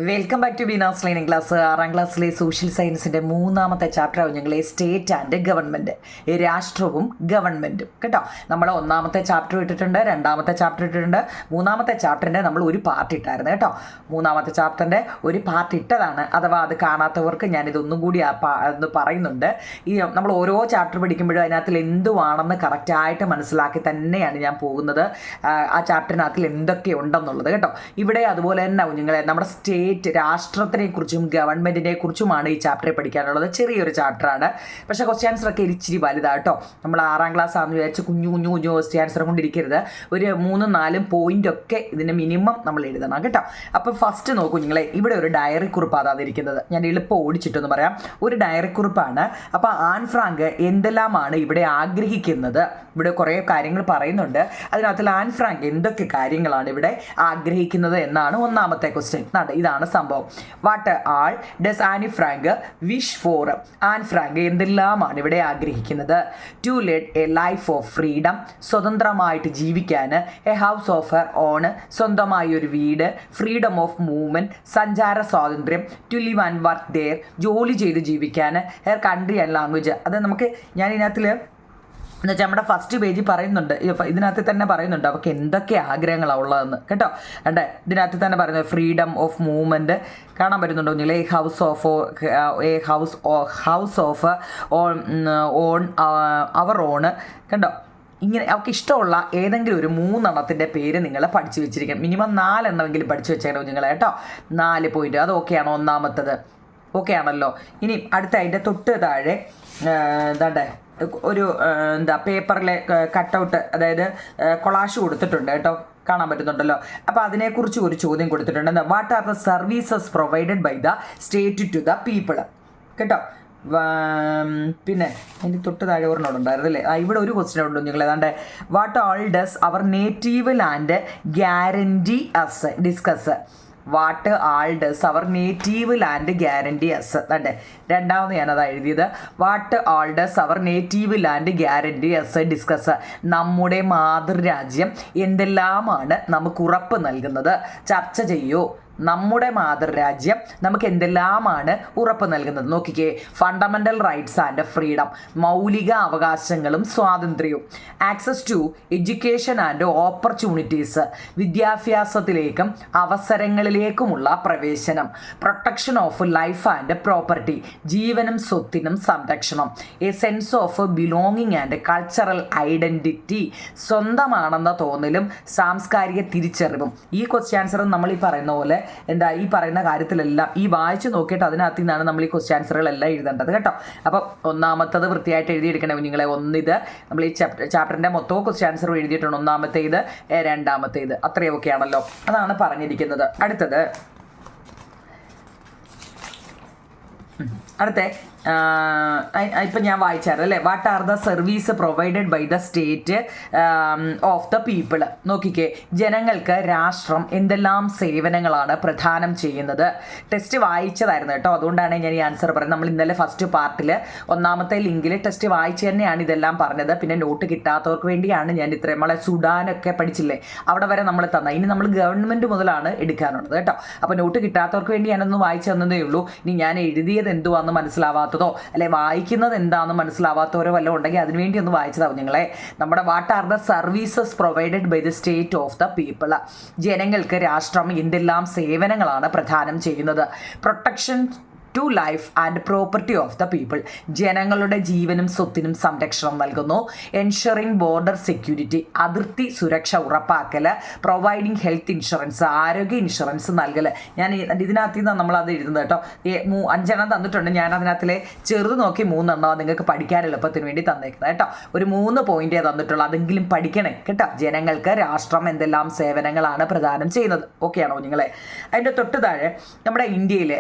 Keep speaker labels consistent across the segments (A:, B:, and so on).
A: Welcome back to Beena's learning class. 6ാം ക്ലാസ്സിലെ social സയൻസിൻ്റെ 3ാമത്തെ ചാപ്റ്ററാവും ഞങ്ങളെ സ്റ്റേറ്റ് ആൻഡ് ഗവൺമെൻറ്, രാഷ്ട്രവും ഗവൺമെൻറ്റും കേട്ടോ. നമ്മൾ 1ാമത്തെ ചാപ്റ്റർ ഇട്ടിട്ടുണ്ട്, 2ാമത്തെ ചാപ്റ്റർ ഇട്ടിട്ടുണ്ട്, 3ാമത്തെ ചാപ്റ്ററിൻ്റെ നമ്മൾ ഒരു പാർട്ട് ഇട്ടായിരുന്നു കേട്ടോ. 3ാമത്തെ ചാപ്റ്ററിൻ്റെ ഒരു പാർട്ട് ഇട്ടതാണ്. അഥവാ അത് കാണാത്തവർക്ക് ഞാനിതൊന്നും കൂടി ഒന്ന് പറയുന്നുണ്ട്. ഈ നമ്മൾ ഓരോ ചാപ്റ്റർ പഠിക്കുമ്പോഴും അതിനകത്തിൽ എന്തുവാണെന്ന് കറക്റ്റായിട്ട് മനസ്സിലാക്കി തന്നെയാണ് ഞാൻ പോകുന്നത്. ആ ചാപ്റ്ററിനകത്തിൽ എന്തൊക്കെ ഉണ്ടെന്നുള്ളത് കേട്ടോ. ഇവിടെ അതുപോലെ തന്നെ കുഞ്ഞുങ്ങളെ നമ്മുടെ രാഷ്ട്രത്തിനെ കുറിച്ചും ഗവൺമെൻറ്റിനെ കുറിച്ചുമാണ് ഈ ചാപ്റ്ററിൽ പഠിക്കാനുള്ളത്. ചെറിയൊരു ചാപ്റ്ററാണ്, പക്ഷേ ക്വസ്റ്റ്യൻ ആൻസറൊക്കെ ഇച്ചിരി വലുതാട്ടോ. നമ്മൾ 6ാം ക്ലാസ് ആണെന്ന് വിചാരിച്ച് കുഞ്ഞു ക്വസ്റ്റ്യൻ ആൻസർ കൊണ്ടിരിക്കരുത്. ഒരു 3-4 പോയിൻ്റൊക്കെ ഇതിന് മിനിമം നമ്മൾ എഴുതണം കേട്ടോ. അപ്പോൾ ഫസ്റ്റ് നോക്കൂ നിങ്ങളെ, ഇവിടെ ഒരു ഡയറി കുറിപ്പ് അതാതിരിക്കുന്നത്. ഞാൻ എളുപ്പം ഓടിച്ചിട്ടൊന്ന് പറയാം. ഒരു ഡയറി കുറിപ്പാണ്. അപ്പോൾ ആൻ ഫ്രാങ്ക് എന്തെല്ലാമാണ് ഇവിടെ ആഗ്രഹിക്കുന്നത്? ഇവിടെ കുറേ കാര്യങ്ങൾ പറയുന്നുണ്ട്. അതിനകത്തിൽ ആൻ ഫ്രാങ്ക് എന്തൊക്കെ കാര്യങ്ങളാണ് ഇവിടെ ആഗ്രഹിക്കുന്നത് എന്നാണ് 1ാമത്തെ ക്വസ്റ്റ്യൻ. ഇതാണ് സംഭവം. What all does Anne Frank wish for? Anne Frank എന്തെല്ലാമാണ് ഇവിടെ ആഗ്രഹിക്കുന്നത്? To lead a life of freedom, സ്വതന്ത്രമായിട്ട് ജീവിക്കാൻ. A house of her own, സ്വന്തമായി ഒരു വീട്. ഫ്രീഡം ഓഫ് മൂവ്മെൻറ്റ്, സഞ്ചാര സ്വാതന്ത്ര്യം. To live and work there, ജോലി ചെയ്ത് ജീവിക്കാൻ. Her country and language. അത് നമുക്ക് ഞാൻ ഇതിനകത്തിൽ എന്നുവെച്ചാൽ നമ്മുടെ ഫസ്റ്റ് പേജിൽ പറയുന്നുണ്ട്, ഇതിനകത്ത് തന്നെ പറയുന്നുണ്ട് അവർക്ക് എന്തൊക്കെ ആഗ്രഹങ്ങളാണ് ഉള്ളതെന്ന് കേട്ടോ. കണ്ടേ, ഇതിനകത്ത് തന്നെ പറയുന്നത് ഫ്രീഡം ഓഫ് മൂവ്മെൻറ്റ് കാണാൻ പറ്റുന്നുണ്ടോ നിങ്ങൾ? House of own our own കണ്ടോ. ഇങ്ങനെ അവർക്ക് ഇഷ്ടമുള്ള ഏതെങ്കിലും ഒരു 3 പേര് നിങ്ങൾ പഠിച്ചു വെച്ചിരിക്കണം. മിനിമം 4 എണ്ണമെങ്കിലും പഠിച്ചു വെച്ചേക്കണം കുഞ്ഞുങ്ങളെ കേട്ടോ. 4 പോയിന്റ്. അത് ഓക്കെയാണോ? 1ാമത്തത് ഓക്കെ ആണല്ലോ. ഇനി അടുത്ത അതിൻ്റെ തൊട്ട് താഴെ എന്താണ്ടേ ഒരു പേപ്പറിലെ കട്ടൗട്ട്, അതായത് കൊളാഷ് കൊടുത്തിട്ടുണ്ട് കേട്ടോ, കാണാൻ പറ്റുന്നുണ്ടല്ലോ. അപ്പോൾ അതിനെക്കുറിച്ച് ഒരു ചോദ്യം കൊടുത്തിട്ടുണ്ട്. What are the services provided by the state to the people കേട്ടോ. പിന്നെ അതിൻ്റെ തൊട്ട് താഴെ ഒരെണ്ണമുണ്ടായിരുന്നു അല്ലേ. ഇവിടെ ഒരു ക്വസ്റ്റ്യൻ ഉണ്ട് നിങ്ങൾ. ഏതാണ്ട് what all does our native land guarantee us? Discuss. What all does our native land guarantee us? അതെ, 2ാമത് ഞാനത് എഴുതിയത്. What all does our native land guarantee us? Discuss. നമ്മുടെ മാതൃരാജ്യം എന്തെല്ലാമാണ് നമുക്ക് ഉറപ്പ് നൽകുന്നത്? ചർച്ച ചെയ്യൂ. നമ്മുടെ മാതൃരാജ്യം നമുക്ക് എന്തെല്ലാമാണ് ഉറപ്പ് നൽകുന്നത്? നോക്കിക്കേ. ഫണ്ടമെൻ്റൽ റൈറ്റ്സ് ആൻഡ് ഫ്രീഡം, മൗലിക അവകാശങ്ങളും സ്വാതന്ത്ര്യവും. Access to education and opportunities, വിദ്യാഭ്യാസത്തിലേക്കും അവസരങ്ങളിലേക്കുമുള്ള പ്രവേശനം. Protection of life and property, ജീവനും സ്വത്തിനും സംരക്ഷണം. A sense of belonging and cultural identity, സ്വന്തമാണെന്ന തോന്നലും സാംസ്കാരിക തിരിച്ചറിവും. ഈ ക്വസ്റ്റ്യൻ ആൻസറും നമ്മൾ ഈ പറയുന്ന പോലെ ഈ പറയുന്ന കാര്യത്തിലെല്ലാം ഈ വായിച്ച് നോക്കിയിട്ട് അതിനകത്ത് നിന്നാണ് നമ്മൾ ഈ ക്വസ്റ്റ്യൻ ആൻസറുകളെല്ലാം എഴുതേണ്ടത് കേട്ടോ. അപ്പം 1ാമത്തത് വൃത്തിയായിട്ട് എഴുതിയെടുക്കണേ കുഞ്ഞുങ്ങളെ. നമ്മൾ ഈ ചാപ്റ്ററിൻ്റെ മൊത്തവും ക്വസ്റ്റ്യൻ ആൻസർ എഴുതിയിട്ടുണ്ട്. 1ാമത്തേത്, 2ാമത്തേത്, അത്രയൊക്കെ ആണല്ലോ. അതാണ് പറഞ്ഞിരിക്കുന്നത്. അടുത്ത ഇപ്പം ഞാൻ വായിച്ചായിരുന്നു അല്ലേ. What are the service provided by the state of the people? നോക്കിക്കേ, ജനങ്ങൾക്ക് രാഷ്ട്രം എന്തെല്ലാം സേവനങ്ങളാണ് പ്രദാനം ചെയ്യുന്നത്? ടെസ്റ്റ് വായിച്ചതായിരുന്നു കേട്ടോ, അതുകൊണ്ടാണ് ഞാൻ ഈ ആൻസർ പറയുന്നത്. നമ്മൾ ഇന്നലെ ഫസ്റ്റ് പാർട്ടിൽ 1ാമത്തെ ലിങ്കിൽ ടെസ്റ്റ് വായിച്ച് തന്നെയാണ് ഇതെല്ലാം പറഞ്ഞത്. പിന്നെ നോട്ട് കിട്ടാത്തവർക്ക് വേണ്ടിയാണ് ഞാൻ ഇത്രയും. നമ്മളെ സുഡാനൊക്കെ പഠിച്ചില്ലേ, അവിടെ വരെ നമ്മൾ തന്ന. ഇനി നമ്മൾ ഗവൺമെൻറ് മുതലാണ് എടുക്കാനുള്ളത് കേട്ടോ. അപ്പോൾ നോട്ട് കിട്ടാത്തവർക്ക് വേണ്ടി ഞാനൊന്ന് വായിച്ചു തന്നതേ ഉള്ളൂ. ഇനി ഞാൻ എഴുതിയത് എന്തുവാന്ന് മനസ്സിലാവാത്തതോ അല്ലെ വായിക്കുന്നത് എന്താണെന്ന് മനസ്സിലാവാത്തവരോ വല്ലതും ഉണ്ടെങ്കിൽ അതിനുവേണ്ടി ഒന്ന് വായിച്ചതാവും നിങ്ങളെ. നമ്മുടെ what are the services provided by the state of the people? ജനങ്ങൾക്ക് രാഷ്ട്രം എന്തെല്ലാം സേവനങ്ങളാണ് പ്രദാനം ചെയ്യുന്നത്? Protection to life and property of the people, ജനങ്ങളുടെ ജീവനും സ്വത്തിനും സംരക്ഷണം നൽകുന്നു. എൻഷറിങ് ബോർഡർ സെക്യൂരിറ്റി, അതിർത്തി സുരക്ഷ ഉറപ്പാക്കൽ. പ്രൊവൈഡിങ് ഹെൽത്ത് ഇൻഷുറൻസ്, ആരോഗ്യ ഇൻഷുറൻസ് നൽകൽ. ഞാൻ ഇതിനകത്ത് നിന്നാണ് നമ്മളത് എഴുതുന്നത് കേട്ടോ. 5 തന്നിട്ടുണ്ട്. ഞാൻ അതിനകത്തിലെ ചെറുത് നോക്കി 3 നിങ്ങൾക്ക് പഠിക്കാൻ എളുപ്പത്തിന് വേണ്ടി തന്നേക്കുന്നത് കേട്ടോ. ഒരു 3 പോയിന്റേ തന്നിട്ടുള്ളൂ, അതെങ്കിലും പഠിക്കണേ കേട്ടോ. ജനങ്ങൾക്ക് രാഷ്ട്രം എന്തെല്ലാം സേവനങ്ങളാണ് പ്രദാനം ചെയ്യുന്നത്? ഓക്കെയാണോ നിങ്ങളെ? അതിൻ്റെ തൊട്ട് താഴെ നമ്മുടെ ഇന്ത്യയിലെ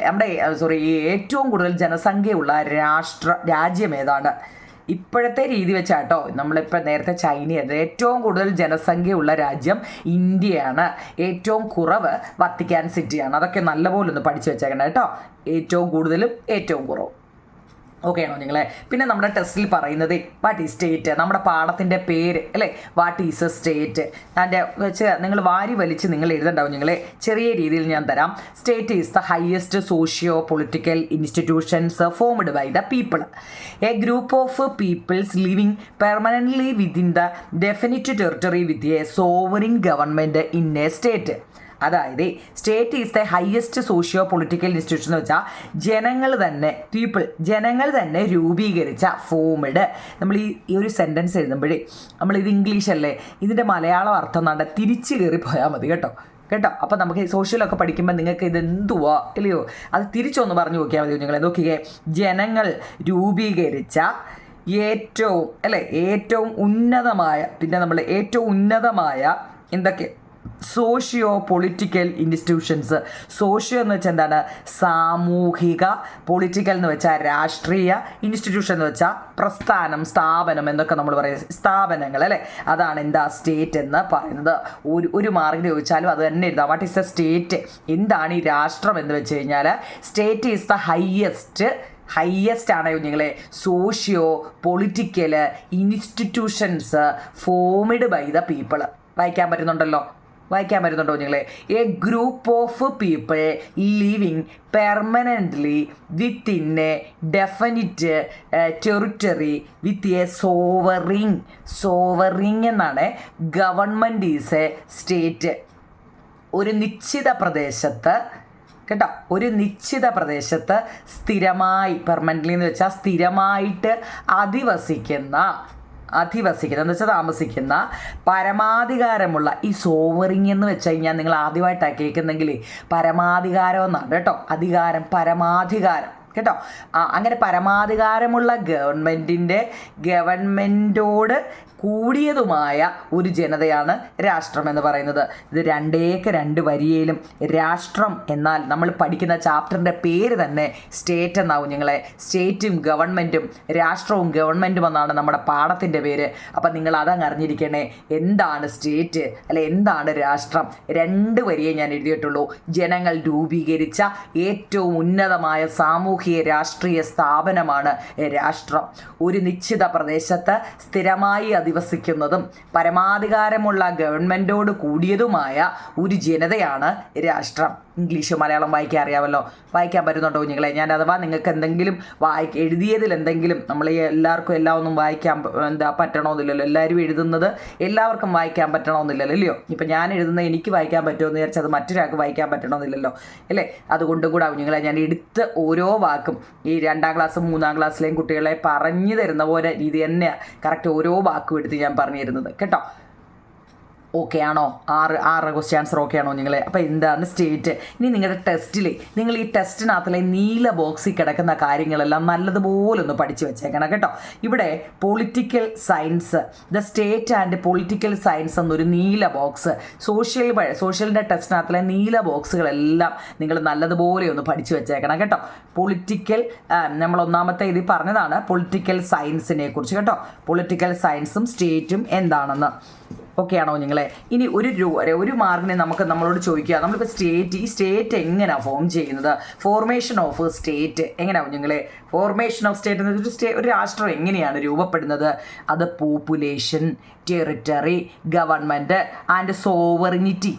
A: ഏറ്റവും കൂടുതൽ ജനസംഖ്യയുള്ള രാജ്യം ഏതാണ്? ഇപ്പോഴത്തെ രീതി വെച്ചാട്ടോ, നമ്മളിപ്പോൾ നേരത്തെ ചൈനയായിരുന്നു. ഏറ്റവും കൂടുതൽ ജനസംഖ്യയുള്ള രാജ്യം ഇന്ത്യയാണ്. ഏറ്റവും കുറവ് വത്തിക്കാൻ സിറ്റിയാണ്. അതൊക്കെ നല്ലപോലെ ഒന്ന് പഠിച്ചു വെച്ചേക്കണം കേട്ടോ. ഏറ്റവും കൂടുതലും ഏറ്റവും കുറവും. ഓക്കെ ആണോ നിങ്ങളെ? പിന്നെ നമ്മുടെ ടെസ്റ്റിൽ പറയുന്നത് വാട്ട് ഈസ് സ്റ്റേറ്റ്, നമ്മുടെ പാഠത്തിൻ്റെ പേര് അല്ലേ, വാട്ട് ഈസ് എ സ്റ്റേറ്റ്. അതിൻ്റെ വെച്ച് നിങ്ങൾ വാരി വലിച്ച് നിങ്ങൾ എഴുതണ്ടാവും നിങ്ങളെ. ചെറിയ രീതിയിൽ ഞാൻ തരാം. State is the highest socio political institutions formed by the people, a group of peoples living permanently within the definite territory with a sovereign government in a state. അതായത് state is the highest socio political institution എന്ന് വെച്ചാൽ ജനങ്ങൾ തന്നെ രൂപീകരിച്ച formed. നമ്മൾ ഈ ഒരു sentence എഴുതുമ്പോഴേ നമ്മളിത് ഇംഗ്ലീഷല്ലേ, ഇതിൻ്റെ മലയാളം അർത്ഥം നാണ്ട തിരിച്ച് കയറി പോയാൽ മതി കേട്ടോ. അപ്പോൾ നമുക്ക് സോഷ്യലൊക്കെ പഠിക്കുമ്പോൾ നിങ്ങൾക്ക് ഇതെന്തുവാ ഇല്ലയോ, അത് തിരിച്ചൊന്ന് പറഞ്ഞു നോക്കിയാൽ മതി. നിങ്ങൾ നോക്കിയേ, ജനങ്ങൾ രൂപീകരിച്ച ഏറ്റവും ഉന്നതമായ എന്തൊക്കെ സോഷ്യോ പൊളിറ്റിക്കൽ ഇൻസ്റ്റിറ്റ്യൂഷൻസ്. സോഷ്യോ എന്ന് വെച്ചാൽ എന്താണ്? സാമൂഹിക. പൊളിറ്റിക്കൽ എന്ന് വെച്ചാൽ രാഷ്ട്രീയ. ഇൻസ്റ്റിറ്റ്യൂഷൻ എന്ന് വെച്ചാൽ പ്രസ്ഥാനം, സ്ഥാപനം എന്നൊക്കെ നമ്മൾ പറയുന്നത് സ്ഥാപനങ്ങൾ അല്ലേ. അതാണ് എന്താ സ്റ്റേറ്റ് എന്ന് പറയുന്നത്. ഒരു മാർക്കിന് ചോദിച്ചാലും അത് തന്നെ എഴുതാം. വാട്ട് ഈസ് ദ സ്റ്റേറ്റ്, എന്താണ് ഈ രാഷ്ട്രം എന്ന് വെച്ച് കഴിഞ്ഞാൽ സ്റ്റേറ്റ് ഈസ് ദ ഹയസ്റ്റ് ആണ് നിങ്ങളെ socio political institutions formed by the people. വായിക്കാൻ പറ്റുന്നുണ്ടോ നിങ്ങളെ? A group of people living permanently within a definite territory with a sovereign എന്നാണ്. Government is a state. ഒരു നിശ്ചിത പ്രദേശത്ത് സ്ഥിരമായി, പെർമനൻ്റ്ലി എന്ന് വെച്ചാൽ സ്ഥിരമായിട്ട് അധിവസിക്കുന്ന എന്ന് വെച്ചാൽ താമസിക്കുന്ന പരമാധികാരമുള്ള. ഈ സോവറിങ് എന്ന് വെച്ച് കഴിഞ്ഞാൽ നിങ്ങൾ ആദ്യമായിട്ടാണ് കേൾക്കുന്നെങ്കിൽ പരമാധികാരം എന്നാണ് കേട്ടോ. പരമാധികാരം കേട്ടോ. അങ്ങനെ പരമാധികാരമുള്ള ഗവൺമെൻറ്റോട് കൂടിയതുമായ ഒരു ജനതയാണ് രാഷ്ട്രം എന്ന് പറയുന്നത്. ഇത് രണ്ട് വരിയിലും രാഷ്ട്രം എന്നാൽ നമ്മൾ പഠിക്കുന്ന ചാപ്റ്ററിൻ്റെ പേര് തന്നെ സ്റ്റേറ്റ് എന്നാവും നിങ്ങളെ. സ്റ്റേറ്റും ഗവൺമെൻറ്റും രാഷ്ട്രവും ഗവൺമെൻറ്റും എന്നാണ് നമ്മുടെ പാഠത്തിൻ്റെ പേര്. അപ്പം നിങ്ങൾ അതങ്ങ് അറിഞ്ഞിരിക്കണേ, എന്താണ് സ്റ്റേറ്റ് അല്ലെ എന്താണ് രാഷ്ട്രം. 2 വരിയെ ഞാൻ എഴുതിയിട്ടുള്ളൂ. ജനങ്ങൾ രൂപീകരിച്ച ഏറ്റവും ഉന്നതമായ സാമൂഹിക രാഷ്ട്രീയ സ്ഥാപനമാണ് രാഷ്ട്രം. ഒരു നിശ്ചിത പ്രദേശത്ത് സ്ഥിരമായി അധിവസിക്കുന്നതും പരമാധികാരമുള്ള ഗവൺമെൻറ്റോട് കൂടിയതുമായ ഒരു ജനതയാണ് രാഷ്ട്രം. ഇംഗ്ലീഷ് മലയാളം വായിക്കാൻ അറിയാമല്ലോ. വായിക്കാൻ പറ്റുന്നുണ്ടോ നിങ്ങളെ? ഞാൻ അഥവാ നിങ്ങൾക്ക് എന്തെങ്കിലും എഴുതിയതിൽ എന്തെങ്കിലും നമ്മൾ എല്ലാവർക്കും എല്ലാം ഒന്നും വായിക്കാൻ പറ്റണമെന്നില്ലല്ലോ. എല്ലാവരും എഴുതുന്നത് എല്ലാവർക്കും വായിക്കാൻ പറ്റണമെന്നില്ലല്ലോ അല്ലയോ. ഇപ്പം ഞാൻ എഴുതുന്നത് എനിക്ക് വായിക്കാൻ പറ്റുമെന്ന് വിചാരിച്ചാൽ അത് മറ്റൊരാൾക്ക് വായിക്കാൻ പറ്റണമെന്നില്ലല്ലോ അല്ലേ. അതുകൊണ്ടും കൂടെ നിങ്ങളെ ഞാൻ എടുത്ത് ഓരോ വാക്കും ഈ 2ാം ക്ലാസ്സും 3ാം ക്ലാസ്സിലെയും കുട്ടികളെ പറഞ്ഞു തരുന്ന പോലെ രീതി തന്നെയാണ് കറക്റ്റ് ഓരോ വാക്കും എടുത്ത് ഞാൻ പറഞ്ഞു തരുന്നത് കേട്ടോ. ഓക്കെ ആണോ? 6 ക്വസ്റ്റ്യൻ ആൻസർ ഓക്കെ ആണോ നിങ്ങൾ? അപ്പോൾ എന്താണ് സ്റ്റേറ്റ്? ഇനി നിങ്ങളുടെ ടെസ്റ്റിൽ നിങ്ങൾ ഈ ടെസ്റ്റിനകത്തിലെ നീല ബോക്സിൽ കിടക്കുന്ന കാര്യങ്ങളെല്ലാം നല്ലതുപോലെ ഒന്ന് പഠിച്ചു വെച്ചേക്കണം കേട്ടോ. ഇവിടെ political science, the state and political science എന്നൊരു നീല ബോക്സ്, സോഷ്യലിൻ്റെ ടെസ്റ്റിനകത്തിലെ നീല ബോക്സുകളെല്ലാം നിങ്ങൾ നല്ലതുപോലെ ഒന്ന് പഠിച്ചു വെച്ചേക്കണം കേട്ടോ. പൊളിറ്റിക്കൽ നമ്മൾ ഒന്നാമത്തെ ഇതിൽ പറഞ്ഞതാണ് പൊളിറ്റിക്കൽ സയൻസിനെ കുറിച്ച് കേട്ടോ. പൊളിറ്റിക്കൽ സയൻസും സ്റ്റേറ്റും എന്താണെന്ന്. ഓക്കെ ആണോ നിങ്ങളെ? ഇനി ഒരു മാർക്കിനെ നമ്മളോട് ചോദിക്കുക, നമ്മളിപ്പോൾ ഈ സ്റ്റേറ്റ് എങ്ങനെയാണ് ഫോം ചെയ്യുന്നത്, ഫോർമേഷൻ ഓഫ് സ്റ്റേറ്റ് എങ്ങനെയാവും നിങ്ങളെ? ഫോർമേഷൻ ഓഫ് സ്റ്റേറ്റ് എന്ന ഒരു രാഷ്ട്രം എങ്ങനെയാണ് രൂപപ്പെടുന്നത്? അത് population, territory, government and sovereignty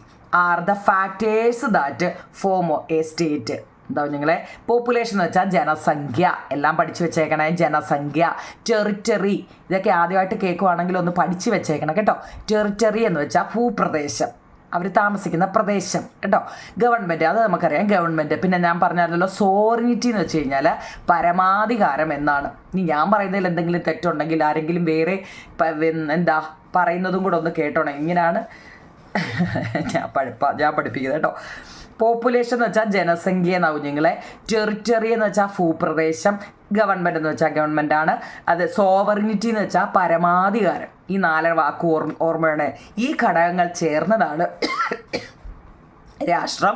A: are the factors that form A state. എന്താവും നിങ്ങളെ? പോപ്പുലേഷൻ എന്ന് വെച്ചാൽ ജനസംഖ്യ, എല്ലാം പഠിച്ചു വെച്ചേക്കണേ. ജനസംഖ്യ, ടെറിറ്ററി ഇതൊക്കെ ആദ്യമായിട്ട് കേൾക്കുവാണെങ്കിൽ ഒന്ന് പഠിച്ചു വെച്ചേക്കണം കേട്ടോ. ടെറിറ്ററി എന്ന് വെച്ചാൽ ഭൂപ്രദേശം, അവർ താമസിക്കുന്ന പ്രദേശം കേട്ടോ. ഗവൺമെൻറ് അത് നമുക്കറിയാം, ഗവൺമെൻറ്. പിന്നെ ഞാൻ പറഞ്ഞല്ലോ സോവറിനിറ്റി എന്ന് വെച്ച് കഴിഞ്ഞാൽ പരമാധികാരം എന്നാണ്. ഇനി ഞാൻ പറയുന്നതിൽ എന്തെങ്കിലും തെറ്റുണ്ടെങ്കിൽ ആരെങ്കിലും വേറെ പറയുന്നതും കൂടെ ഒന്ന് കേട്ടോണം. ഇങ്ങനെയാണ് ഞാൻ പഠിപ്പിക്കുന്നത് കേട്ടോ. പോപ്പുലേഷൻ എന്ന് വെച്ചാൽ ജനസംഖ്യ എന്നാവും നിങ്ങളെ. ടെറിറ്ററി എന്ന് വെച്ചാൽ ഭൂപ്രദേശം, ഗവൺമെൻറ് എന്ന് വെച്ചാൽ ഗവൺമെൻറ്റാണ്. അത് സോവറിനിറ്റി എന്ന് വെച്ചാൽ പരമാധികാരം. ഈ 4 വാക്ക് ഓർമ്മയാണ്. ഈ ഘടകങ്ങൾ ചേർന്നതാണ് രാഷ്ട്രം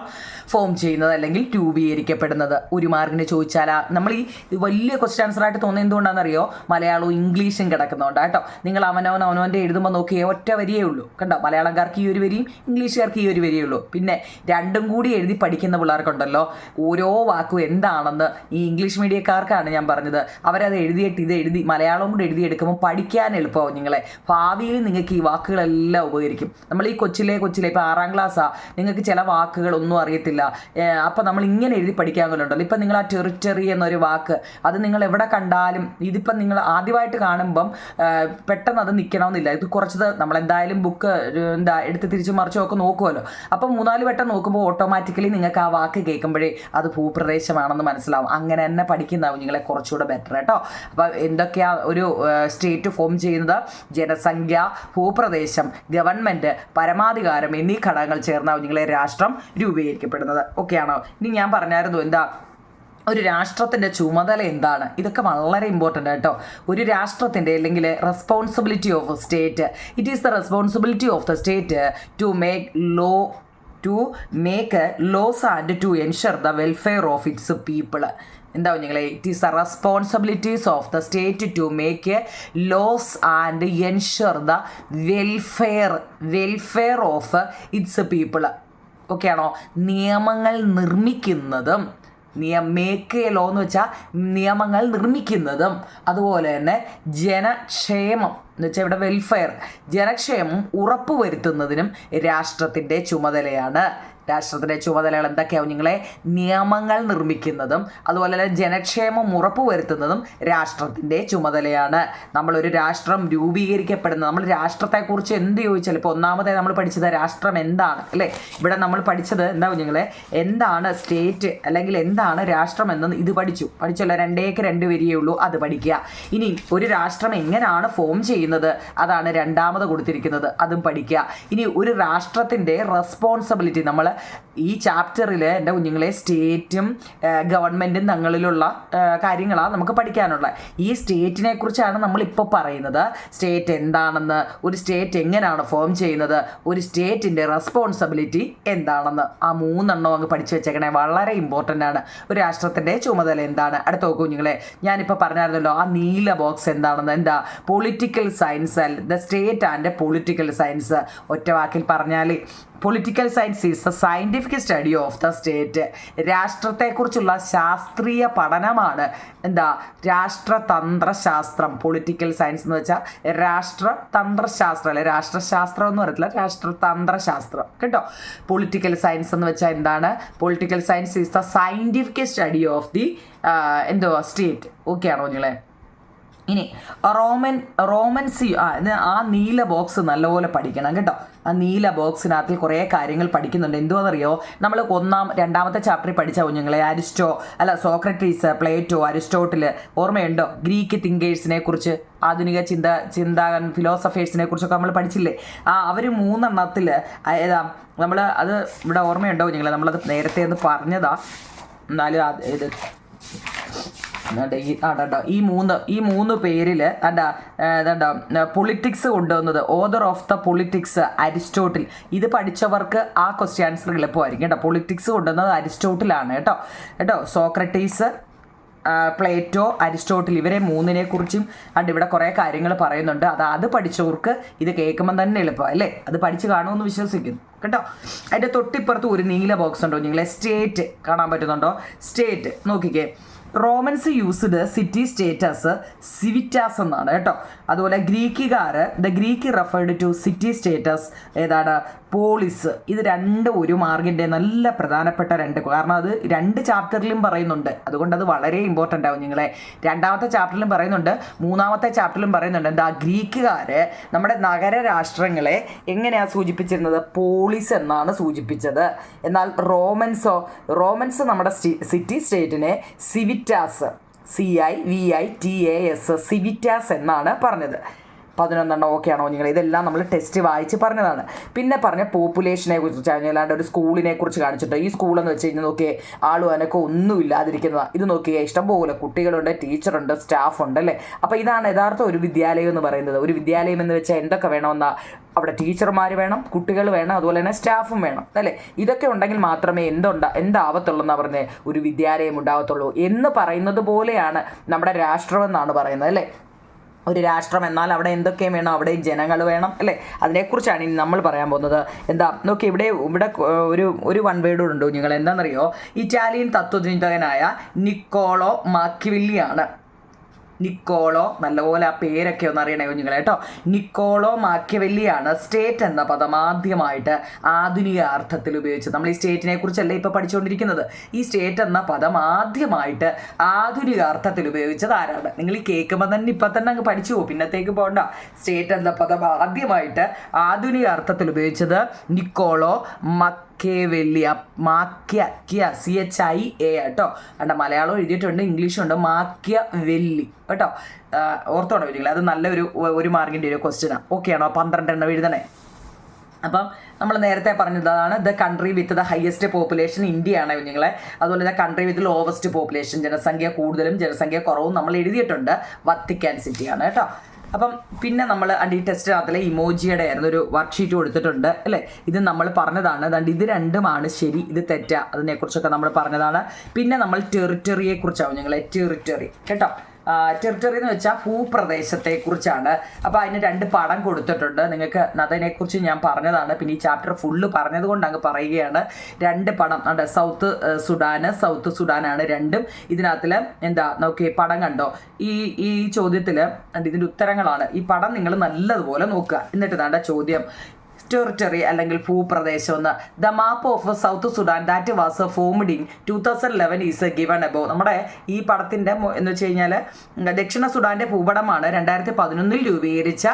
A: ഫോം ചെയ്യുന്നത് അല്ലെങ്കിൽ രൂപീകരിക്കപ്പെടുന്നത്. ഒരു മാർക്കിന് ചോദിച്ചാൽ നമ്മൾ ഈ വലിയ ക്വസ്റ്റ്യൻ ആൻസർ ആയിട്ട് തോന്നുന്നത് എന്തുകൊണ്ടാണെന്നറിയോ? മലയാളവും ഇംഗ്ലീഷും കിടക്കുന്നുണ്ട് കേട്ടോ. നിങ്ങൾ അവനവൻ്റെ എഴുതുമ്പോൾ നോക്കിയേ ഒറ്റ വരിയേ ഉള്ളൂ കണ്ടോ. മലയാളംകാർക്ക് ഈ ഒരു വരിയും ഇംഗ്ലീഷുകാർക്ക് ഈ ഒരു വരിയേ ഉള്ളൂ. പിന്നെ രണ്ടും കൂടി എഴുതി പഠിക്കുന്ന പിള്ളേർക്കുണ്ടല്ലോ ഓരോ വാക്കും എന്താണെന്ന്. ഈ ഇംഗ്ലീഷ് മീഡിയക്കാർക്കാണ് ഞാൻ പറഞ്ഞത്. അവരത് എഴുതിയിട്ട് ഇത് എഴുതി മലയാളവും കൂടി എഴുതിയെടുക്കുമ്പോൾ പഠിക്കാൻ എളുപ്പമാവും നിങ്ങളെ. ഭാവിയിൽ നിങ്ങൾക്ക് ഈ വാക്കുകളെല്ലാം ഉപകരിക്കും. നമ്മൾ ഈ കൊച്ചിലെ ഇപ്പോൾ 6ാം ക്ലാസ്സാണ്, നിങ്ങൾക്ക് ചില വാക്കുകളൊന്നും അറിയത്തില്ല. അപ്പം നമ്മൾ ഇങ്ങനെ എഴുതി പഠിക്കാൻ കൊല്ലുണ്ടല്ലോ. ഇപ്പം നിങ്ങൾ ആ ടെറിറ്ററി എന്നൊരു വാക്ക് അത് നിങ്ങൾ എവിടെ കണ്ടാലും ഇതിപ്പം നിങ്ങൾ ആദ്യമായിട്ട് കാണുമ്പം പെട്ടെന്ന് അത് നിൽക്കണമെന്നില്ല. ഇത് കുറച്ചത് നമ്മളെന്തായാലും ബുക്ക് എടുത്ത് തിരിച്ചു മറിച്ചോ ഒക്കെ നോക്കുമല്ലോ. അപ്പം 3-4 വട്ടം നോക്കുമ്പോൾ ഓട്ടോമാറ്റിക്കലി നിങ്ങൾക്ക് ആ വാക്ക് കേൾക്കുമ്പോഴേ അത് ഭൂപ്രദേശമാണെന്ന് മനസ്സിലാവും. അങ്ങനെ തന്നെ പഠിക്കുന്നതാവും നിങ്ങളെ കുറച്ചുകൂടെ ബെറ്റർ കേട്ടോ. അപ്പോൾ എന്തൊക്കെയാണ് ഒരു സ്റ്റേറ്റ് ഫോം ചെയ്യുന്നത്? ജനസംഖ്യ, ഭൂപ്രദേശം, ഗവൺമെൻറ്, പരമാധികാരം എന്നീ ഘടകങ്ങൾ ചേർന്നാവും നിങ്ങളെ രാഷ്ട്രം രൂപീകരിക്കപ്പെടുന്നത്. ഓക്കെയാണോ? ഇനി ഞാൻ പറഞ്ഞായിരുന്നു എന്താ ഒരു രാഷ്ട്രത്തിൻ്റെ ചുമതല എന്താണ്? ഇതൊക്കെ വളരെ ഇമ്പോർട്ടൻ്റ് കേട്ടോ. ഒരു രാഷ്ട്രത്തിൻ്റെ അല്ലെങ്കിൽ responsibility of state, it is the responsibility of the state to make laws and to ensure the welfare of its people. എന്താവും നിങ്ങളെ? It is the responsibilities of the state to make laws and ensure the welfare of its people. ഓക്കെയാണോ? നിയമങ്ങൾ നിർമ്മിക്കുന്നതും make law എന്ന് വെച്ചാൽ നിയമങ്ങൾ നിർമ്മിക്കുന്നതും അതുപോലെ തന്നെ ജനക്ഷേമം എന്ന് വെച്ചാൽ ഇവിടെ വെൽഫെയർ, ജനക്ഷേമം ഉറപ്പുവരുത്തുന്നതിനും രാഷ്ട്രത്തിൻ്റെ ചുമതലയാണ്. രാഷ്ട്രത്തിൻ്റെ ചുമതലകൾ എന്തൊക്കെയാവും നിങ്ങളെ? നിയമങ്ങൾ നിർമ്മിക്കുന്നതും അതുപോലെ തന്നെ ജനക്ഷേമം ഉറപ്പുവരുത്തുന്നതും രാഷ്ട്രത്തിൻ്റെ ചുമതലയാണ്. നമ്മളൊരു രാഷ്ട്രം രൂപീകരിക്കപ്പെടുന്നത്, നമ്മൾ രാഷ്ട്രത്തെക്കുറിച്ച് എന്ത് ചോദിച്ചാൽ ഇപ്പോൾ ഒന്നാമതായി നമ്മൾ പഠിച്ചത് രാഷ്ട്രം എന്താണ് അല്ലേ? ഇവിടെ നമ്മൾ പഠിച്ചത് എന്താവും നിങ്ങളെ? എന്താണ് സ്റ്റേറ്റ് അല്ലെങ്കിൽ എന്താണ് രാഷ്ട്രം എന്ന് ഇത് പഠിച്ചല്ലോ. 2 വരിയേ ഉള്ളൂ, അത് പഠിക്കുക. ഇനി ഒരു രാഷ്ട്രം എങ്ങനെയാണ് ഫോം ചെയ്യുന്നത് അതാണ് രണ്ടാമത് കൊടുത്തിരിക്കുന്നത്, അതും പഠിക്കുക. ഇനി ഒരു രാഷ്ട്രത്തിൻ്റെ റെസ്പോൺസിബിലിറ്റി നമ്മൾ ഈ ചാപ്റ്ററിൽ എൻ്റെ കുഞ്ഞുങ്ങളെ സ്റ്റേറ്റും ഗവൺമെൻറ്റും തങ്ങളിലുള്ള കാര്യങ്ങളാണ് നമുക്ക് പഠിക്കാനുള്ള. ഈ സ്റ്റേറ്റിനെ കുറിച്ചാണ് നമ്മളിപ്പോൾ പറയുന്നത്. സ്റ്റേറ്റ് എന്താണെന്ന്, ഒരു സ്റ്റേറ്റ് എങ്ങനെയാണ് ഫോം ചെയ്യുന്നത്, ഒരു സ്റ്റേറ്റിൻ്റെ റെസ്പോൺസിബിലിറ്റി എന്താണെന്ന്, ആ 3 അങ്ങ് പഠിച്ചു വെച്ചേക്കണേ. വളരെ ഇമ്പോർട്ടൻ്റ് ആണ്. ഒരു രാഷ്ട്രത്തിൻ്റെ ചുമതല എന്താണ്? അടുത്ത നോക്കൂ കുഞ്ഞുങ്ങളെ, ഞാനിപ്പോൾ പറഞ്ഞായിരുന്നല്ലോ ആ നീല ബോക്സ് എന്താണെന്ന്. എന്താ? Political science, the state and political science. ഒറ്റ വാക്കിൽ പറഞ്ഞാൽ political science is a scientific study of the state. രാഷ്ട്രത്തെക്കുറിച്ചുള്ള ശാസ്ത്രീയ പഠനമാണ് എന്താ? രാഷ്ട്രതന്ത്രശാസ്ത്രം. പൊളിറ്റിക്കൽ സയൻസ് എന്ന് വെച്ചാൽ രാഷ്ട്രതന്ത്രശാസ്ത്രം അല്ലെ, രാഷ്ട്രശാസ്ത്രം എന്ന് പറയത്തില്ല, രാഷ്ട്രതന്ത്രശാസ്ത്രം കേട്ടോ. പൊളിറ്റിക്കൽ സയൻസ് എന്ന് വെച്ചാൽ എന്താണ്? Political science is the scientific study of the state. Okay ആണോ നിങ്ങളെ? ഇനി റോമൻസി ആ നീല ബോക്സ് നല്ലപോലെ പഠിക്കണം കേട്ടോ. ആ നീല ബോക്സിനകത്ത് കുറേ കാര്യങ്ങൾ പഠിക്കുന്നുണ്ട്. എന്തുവാണെന്നറിയോ? നമ്മൾ 2ാമത്തെ ചാപ്റ്ററിൽ പഠിച്ച കുഞ്ഞുങ്ങളെ സോക്രട്ടീസ്, പ്ലേറ്റോ, അരിസ്റ്റോട്ടിൽ ഓർമ്മയുണ്ടോ? ഗ്രീക്ക് തിങ്കേഴ്സിനെ കുറിച്ച്, ആധുനിക ചിന്താകൻ ഫിലോസഫേഴ്സിനെ കുറിച്ചൊക്കെ നമ്മൾ പഠിച്ചില്ലേ? അവർ 3 ഏതാ നമ്മൾ അത് ഇവിടെ ഓർമ്മയുണ്ടോ കുഞ്ഞുങ്ങളെ? നമ്മളത് നേരത്തെ ഒന്ന് പറഞ്ഞതാ. എന്നാലും ഇത് ഈ മൂന്ന് പേരിൽ പൊളിറ്റിക്സ് കൊണ്ടുവന്നത് author of the politics Aristotle. ഇത് പഠിച്ചവർക്ക് ആ ക്വസ്റ്റ്യൻ ആൻസർ എളുപ്പമായിരിക്കും കേട്ടോ. പൊളിറ്റിക്സ് കൊണ്ടുവന്നത് അരിസ്റ്റോട്ടിലാണ് കേട്ടോ. സോക്രട്ടീസ്, പ്ലേറ്റോ, അരിസ്റ്റോട്ടിൽ, ഇവരെ 3 കുറിച്ചും ഇവിടെ കുറേ കാര്യങ്ങൾ പറയുന്നുണ്ട്. അത് പഠിച്ചവർക്ക് ഇത് കേൾക്കുമ്പോൾ തന്നെ എളുപ്പമാണ് അല്ലേ? അത് പഠിച്ച് കാണുമെന്ന് വിശ്വസിക്കുന്നു കേട്ടോ. അതിൻ്റെ തൊട്ടിപ്പുറത്ത് ഒരു നീല ബോക്സ് ഉണ്ടോ നിങ്ങളെ? സ്റ്റേറ്റ് കാണാൻ പറ്റുന്നുണ്ടോ? സ്റ്റേറ്റ് നോക്കിക്കേ. Romans used city states civitas എന്നാണ് കേട്ടോ. അതുപോലെ ഗ്രീക്കുകാർ the Greek referred to city states ഏതാണ്? പോളിസ്. ഇത് 2 ഒരു മാർക്കിൻ്റെ നല്ല പ്രധാനപ്പെട്ട 2, കാരണം അത് 2 ചാപ്റ്ററിലും പറയുന്നുണ്ട്. അതുകൊണ്ട് അത് വളരെ ഇമ്പോർട്ടൻ്റ് ആവും നിങ്ങളെ. 2ാമത്തെ ചാപ്റ്ററിലും പറയുന്നുണ്ട്, 3ാമത്തെ ചാപ്റ്ററിലും പറയുന്നുണ്ട്. എന്താ? ഗ്രീക്കുകാർ നമ്മുടെ നഗര രാഷ്ട്രങ്ങളെ എങ്ങനെയാണ് സൂചിപ്പിച്ചിരുന്നത്? പോളിസ് എന്നാണ് സൂചിപ്പിച്ചത്. എന്നാൽ റോമൻസ് നമ്മുടെ സിറ്റി സ്റ്റേറ്റിനെ സിവിറ്റാസ്, CIVITAS, സിവിറ്റാസ് എന്നാണ് പറഞ്ഞത്. 11 ഓക്കെ ആണോ നിങ്ങൾ? ഇതെല്ലാം നമ്മൾ ടെസ്റ്റ് വായിച്ച് പറഞ്ഞതാണ്. പിന്നെ പറഞ്ഞ പോപ്പുലേഷനെ കുറിച്ച് അല്ലാണ്ട് ഒരു സ്കൂളിനെ കുറിച്ച് കാണിച്ചിട്ട് ഈ സ്കൂളെന്ന് വെച്ച് കഴിഞ്ഞാൽ നോക്കിയേ ആളും അനൊക്കെ ഒന്നും ഇല്ലാതിരിക്കുന്നതാണ്. ഇത് നോക്കിയേ ഇഷ്ടംപോലെ കുട്ടികളുണ്ട്, ടീച്ചറുണ്ട്, സ്റ്റാഫുണ്ട് അല്ലേ. അപ്പോൾ ഇതാണ് യഥാർത്ഥ ഒരു വിദ്യാലയം എന്ന് പറയുന്നത്. ഒരു വിദ്യാലയം എന്ന് വെച്ചാൽ എന്തൊക്കെ വേണമെന്നാ? അവിടെ ടീച്ചർമാർ വേണം, കുട്ടികൾ വേണം, അതുപോലെ തന്നെ സ്റ്റാഫും വേണം അല്ലേ. ഇതൊക്കെ ഉണ്ടെങ്കിൽ മാത്രമേ എന്താവത്തുള്ളൂ എന്നാ പറഞ്ഞത്, ഒരു വിദ്യാലയം ഉണ്ടാവത്തുള്ളൂ എന്ന് പറയുന്നത് പോലെയാണ് നമ്മുടെ രാഷ്ട്രം എന്നാണ് പറയുന്നത് അല്ലേ. ഒരു രാഷ്ട്രം എന്നാൽ അവിടെ എന്തൊക്കെയും വേണം, അവിടെയും ജനങ്ങൾ വേണം അല്ലേ. അതിനെക്കുറിച്ചാണ് ഇനി നമ്മൾ പറയാൻ പോകുന്നത്. എന്താ നോക്കി, ഇവിടെ ഒരു വൺ വേർഡ് ഉണ്ടോ നിങ്ങൾ? എന്താണെന്നറിയോ? ഇറ്റാലിയൻ തത്വചിന്തകനായ നിക്കോളോ മാക്കിവെല്ലിയാണ്. നിക്കോളോ, നല്ലപോലെ ആ പേരൊക്കെ ഒന്ന് അറിയണേ കുഞ്ഞുങ്ങളെ കേട്ടോ. നിക്കോളോ മാക്കിവെല്ലിയാണ് സ്റ്റേറ്റ് എന്ന പദം ആദ്യമായിട്ട് ആധുനിക അർത്ഥത്തിൽ ഉപയോഗിച്ചത്. നമ്മൾ ഈ സ്റ്റേറ്റിനെ കുറിച്ചല്ലേ ഇപ്പോൾ പഠിച്ചുകൊണ്ടിരിക്കുന്നത്. ഈ സ്റ്റേറ്റ് എന്ന പദം ആദ്യമായിട്ട് ആധുനിക അർത്ഥത്തിൽ ഉപയോഗിച്ചത് ആരാണ്? നിങ്ങൾ ഈ കേൾക്കുമ്പോൾ തന്നെ ഇപ്പം തന്നെ അങ്ങ് പഠിച്ചു പോകും, പിന്നത്തേക്ക് പോകണ്ട. സ്റ്റേറ്റ് എന്ന പദം ആദ്യമായിട്ട് ആധുനിക അർത്ഥത്തിൽ ഉപയോഗിച്ചത് നിക്കോളോ മാക്കിവെല്ലി. CHIA കേട്ടോ. അണ്ട മലയാളം എഴുതിയിട്ടുണ്ട്, ഇംഗ്ലീഷും ഉണ്ട്. മാക്കിയവെല്ലി കേട്ടോ. ഓർത്തോണം ഇല്ലെങ്കിൽ അത് നല്ലൊരു മാർക്കിൻ്റെ ഒരു ക്വസ്റ്റ്യനാണ്. ഓക്കെ ആണോ? 12 എഴുതണേ. അപ്പം നമ്മൾ നേരത്തെ പറഞ്ഞതാണ് the country with the highest population ഇന്ത്യയാണ് കുഞ്ഞുങ്ങളെ. അതുപോലെ the country with lowest population, ജനസംഖ്യ കൂടുതലും ജനസംഖ്യ കുറവും നമ്മൾ എഴുതിയിട്ടുണ്ട്, വത്തിക്കാൻ സിറ്റിയാണ് കേട്ടോ. അപ്പം പിന്നെ നമ്മൾ ഈ ടെസ്റ്റിനകത്തിലെ ഇമോജിയുടെ ആയിരുന്നു ഒരു വർക്ക്ഷീറ്റ് കൊടുത്തിട്ടുണ്ട് അല്ലേ. ഇത് നമ്മൾ പറഞ്ഞതാണ്. ഇത് രണ്ടുമാണ് ശരി, ഇത് തെറ്റ, അതിനെക്കുറിച്ചൊക്കെ നമ്മൾ പറഞ്ഞതാണ്. പിന്നെ നമ്മൾ ടെറിറ്ററിയെ കുറിച്ചാവും ഞങ്ങളെ, ടെറിറ്ററി കേട്ടോ. ടെറിറ്ററി എന്ന് വെച്ചാൽ ഭൂപ്രദേശത്തെക്കുറിച്ചാണ്. അപ്പോൾ അതിന് 2 പടം കൊടുത്തിട്ടുണ്ട് നിങ്ങൾക്ക്. അതിനെക്കുറിച്ച് ഞാൻ പറഞ്ഞതാണ്, പിന്നെ ഈ ചാപ്റ്റർ ഫുള്ള് പറഞ്ഞത് കൊണ്ട് അങ്ങ് പറയുകയാണ്. 2 പടം ഉണ്ട്. സൗത്ത് സുഡാനാണ് രണ്ടും. ഇതിനകത്തിൽ എന്താ നോക്കി പടം കണ്ടോ? ഈ ചോദ്യത്തിൽ ഇതിൻ്റെ ഉത്തരങ്ങളാണ്. ഈ പടം നിങ്ങൾ നല്ലതുപോലെ നോക്കുക. എന്നിട്ട് ഇതാണ്ട ചോദ്യം. ടെറിറ്ററി അല്ലെങ്കിൽ ഭൂപ്രദേശം എന്ന്. The map of south Sudan that was formed in 2011 is given above. നമ്മുടെ ഈ പടത്തിൻ്റെ എന്ന് വെച്ച് കഴിഞ്ഞാൽ ദക്ഷിണ സുഡാൻ്റെ ഭൂപടമാണ് 2011 രൂപീകരിച്ച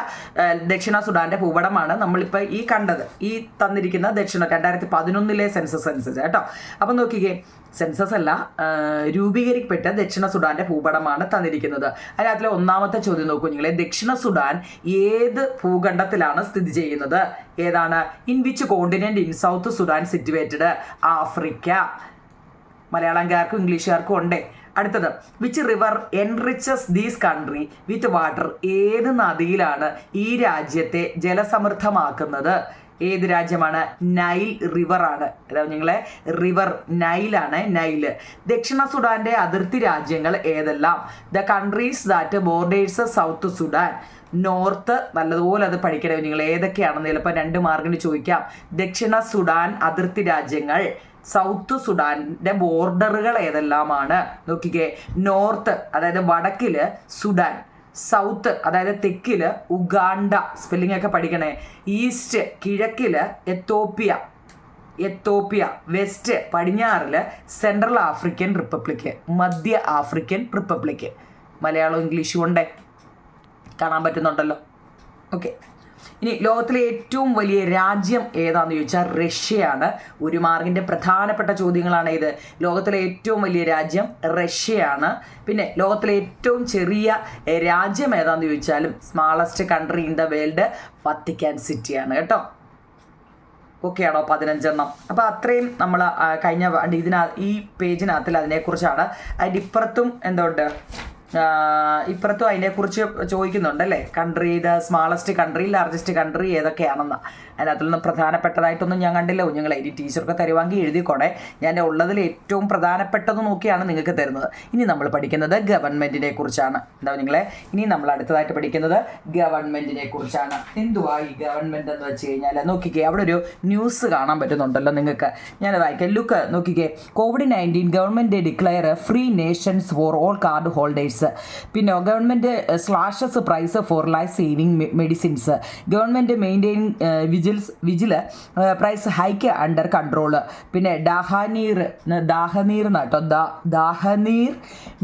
A: ദക്ഷിണ സുഡാൻ്റെ ഭൂപടമാണ് നമ്മളിപ്പോൾ ഈ കണ്ടത്. ഈ തന്നിരിക്കുന്ന 2011 സെൻസസ് കേട്ടോ. അപ്പം നോക്കിക്കേ, സെൻസസ് അല്ല, രൂപീകരിക്കപ്പെട്ട ദക്ഷിണ സുഡാൻ്റെ ഭൂപടമാണ് തന്നിരിക്കുന്നത്. അതിനകത്തിലെ ഒന്നാമത്തെ ചോദ്യം നോക്കൂ നിങ്ങളെ. ദക്ഷിണ സുഡാൻ ഏത് ഭൂഖണ്ഡത്തിലാണ് സ്ഥിതി ചെയ്യുന്നത്? ഏതാണ്? In which continent in South Sudan situated? Africa. മലയാളംകാർക്കും ഇംഗ്ലീഷുകാർക്കും ഉണ്ടേ. അടുത്തത്, which river enriches these country with water? ഏത് നദിയിലാണ് ഈ രാജ്യത്തെ ജലസമൃദ്ധമാക്കുന്നത്? ഏത് രാജ്യമാണ്? നൈൽ റിവറാണ്. അതായത് നിങ്ങളെ റിവർ നൈലാണ്, നൈല്. ദക്ഷിണ സുഡാൻ്റെ അതിർത്തി രാജ്യങ്ങൾ ഏതെല്ലാം? The countries that borders south Sudan. North, നല്ലതുപോലെ അത് പഠിക്കണേ നിങ്ങൾ. ഏതൊക്കെയാണെന്ന് ചിലപ്പോൾ 2 മാർക്കിന് ചോദിക്കാം. ദക്ഷിണ സുഡാൻ അതിർത്തി രാജ്യങ്ങൾ. സൗത്ത് സുഡാൻ്റെ ബോർഡറുകൾ ഏതെല്ലാമാണ്? നോക്കിക്കേ. നോർത്ത് അതായത് വടക്കില് സുഡാൻ, സൗത്ത് അതായത് തെക്കില് ഉഗാണ്ട, സ്പെല്ലിംഗ് ഒക്കെ പഠിക്കണേ. ഈസ്റ്റ് കിഴക്കില് എത്തോപ്യ, വെസ്റ്റ് പടിഞ്ഞാറില് സെൻട്രൽ ആഫ്രിക്കൻ റിപ്പബ്ലിക്, മധ്യ ആഫ്രിക്കൻ റിപ്പബ്ലിക്. മലയാളവും ഇംഗ്ലീഷും ഉണ്ടേ, കാണാൻ പറ്റുന്നുണ്ടല്ലോ. ഓക്കെ. ഇനി ലോകത്തിലെ ഏറ്റവും വലിയ രാജ്യം ഏതാണെന്ന് ചോദിച്ചാൽ റഷ്യയാണ്. 1 മാർക്കിൻ്റെ പ്രധാനപ്പെട്ട ചോദ്യങ്ങളാണ് ഇത്. ലോകത്തിലെ ഏറ്റവും വലിയ രാജ്യം റഷ്യയാണ്. പിന്നെ ലോകത്തിലെ ഏറ്റവും ചെറിയ രാജ്യം ഏതാണെന്ന് ചോദിച്ചാലും smallest country in the world Vatican സിറ്റിയാണ് കേട്ടോ. ഓക്കെ ആണോ? 15. അപ്പോൾ അത്രയും നമ്മൾ കഴിഞ്ഞ ഈ പേജിനകത്തിൽ അതിനെക്കുറിച്ചാണ്. അതിൻ്റെ ഇപ്പുറത്തും എന്തുണ്ട്? ഇപ്പുറത്തും അതിനെക്കുറിച്ച് ചോദിക്കുന്നുണ്ട് അല്ലേ. Country, the smallest country, largest country ഏതൊക്കെയാണെന്ന്. അതിനകത്തുനിന്ന് പ്രധാനപ്പെട്ടതായിട്ടൊന്നും ഞാൻ കണ്ടില്ല കുഞ്ഞുങ്ങളെ. ഇനി ടീച്ചർക്ക് തരുവാങ്കിൽ എഴുതിക്കോണേ. ഞാൻ ഉള്ളതിൽ ഏറ്റവും പ്രധാനപ്പെട്ടത് നോക്കിയാണ് നിങ്ങൾക്ക് തരുന്നത്. ഇനി നമ്മൾ പഠിക്കുന്നത് ഗവൺമെൻറ്റിനെ കുറിച്ചാണ്. എന്താ നിങ്ങളെ? ഇനി നമ്മൾ അടുത്തതായിട്ട് പഠിക്കുന്നത് ഗവൺമെൻറ്റിനെ കുറിച്ചാണ്. എന്തുവാ ഈ ഗവൺമെൻറ് എന്ന് വെച്ച് കഴിഞ്ഞാൽ നോക്കിക്കേ, അവിടെ ഒരു ന്യൂസ് കാണാൻ പറ്റുന്നുണ്ടല്ലോ നിങ്ങൾക്ക്. ഞാൻ വായിക്കാം. ലുക്ക് നോക്കിക്കേ. COVID-19 government declare free nations for all card holders. പിന്നെ government slashes price for life saving medicines. Government maintain vigil price hike under control. പിന്നെ ദാഹനീർ എന്നാട്ടോ, Dahaneer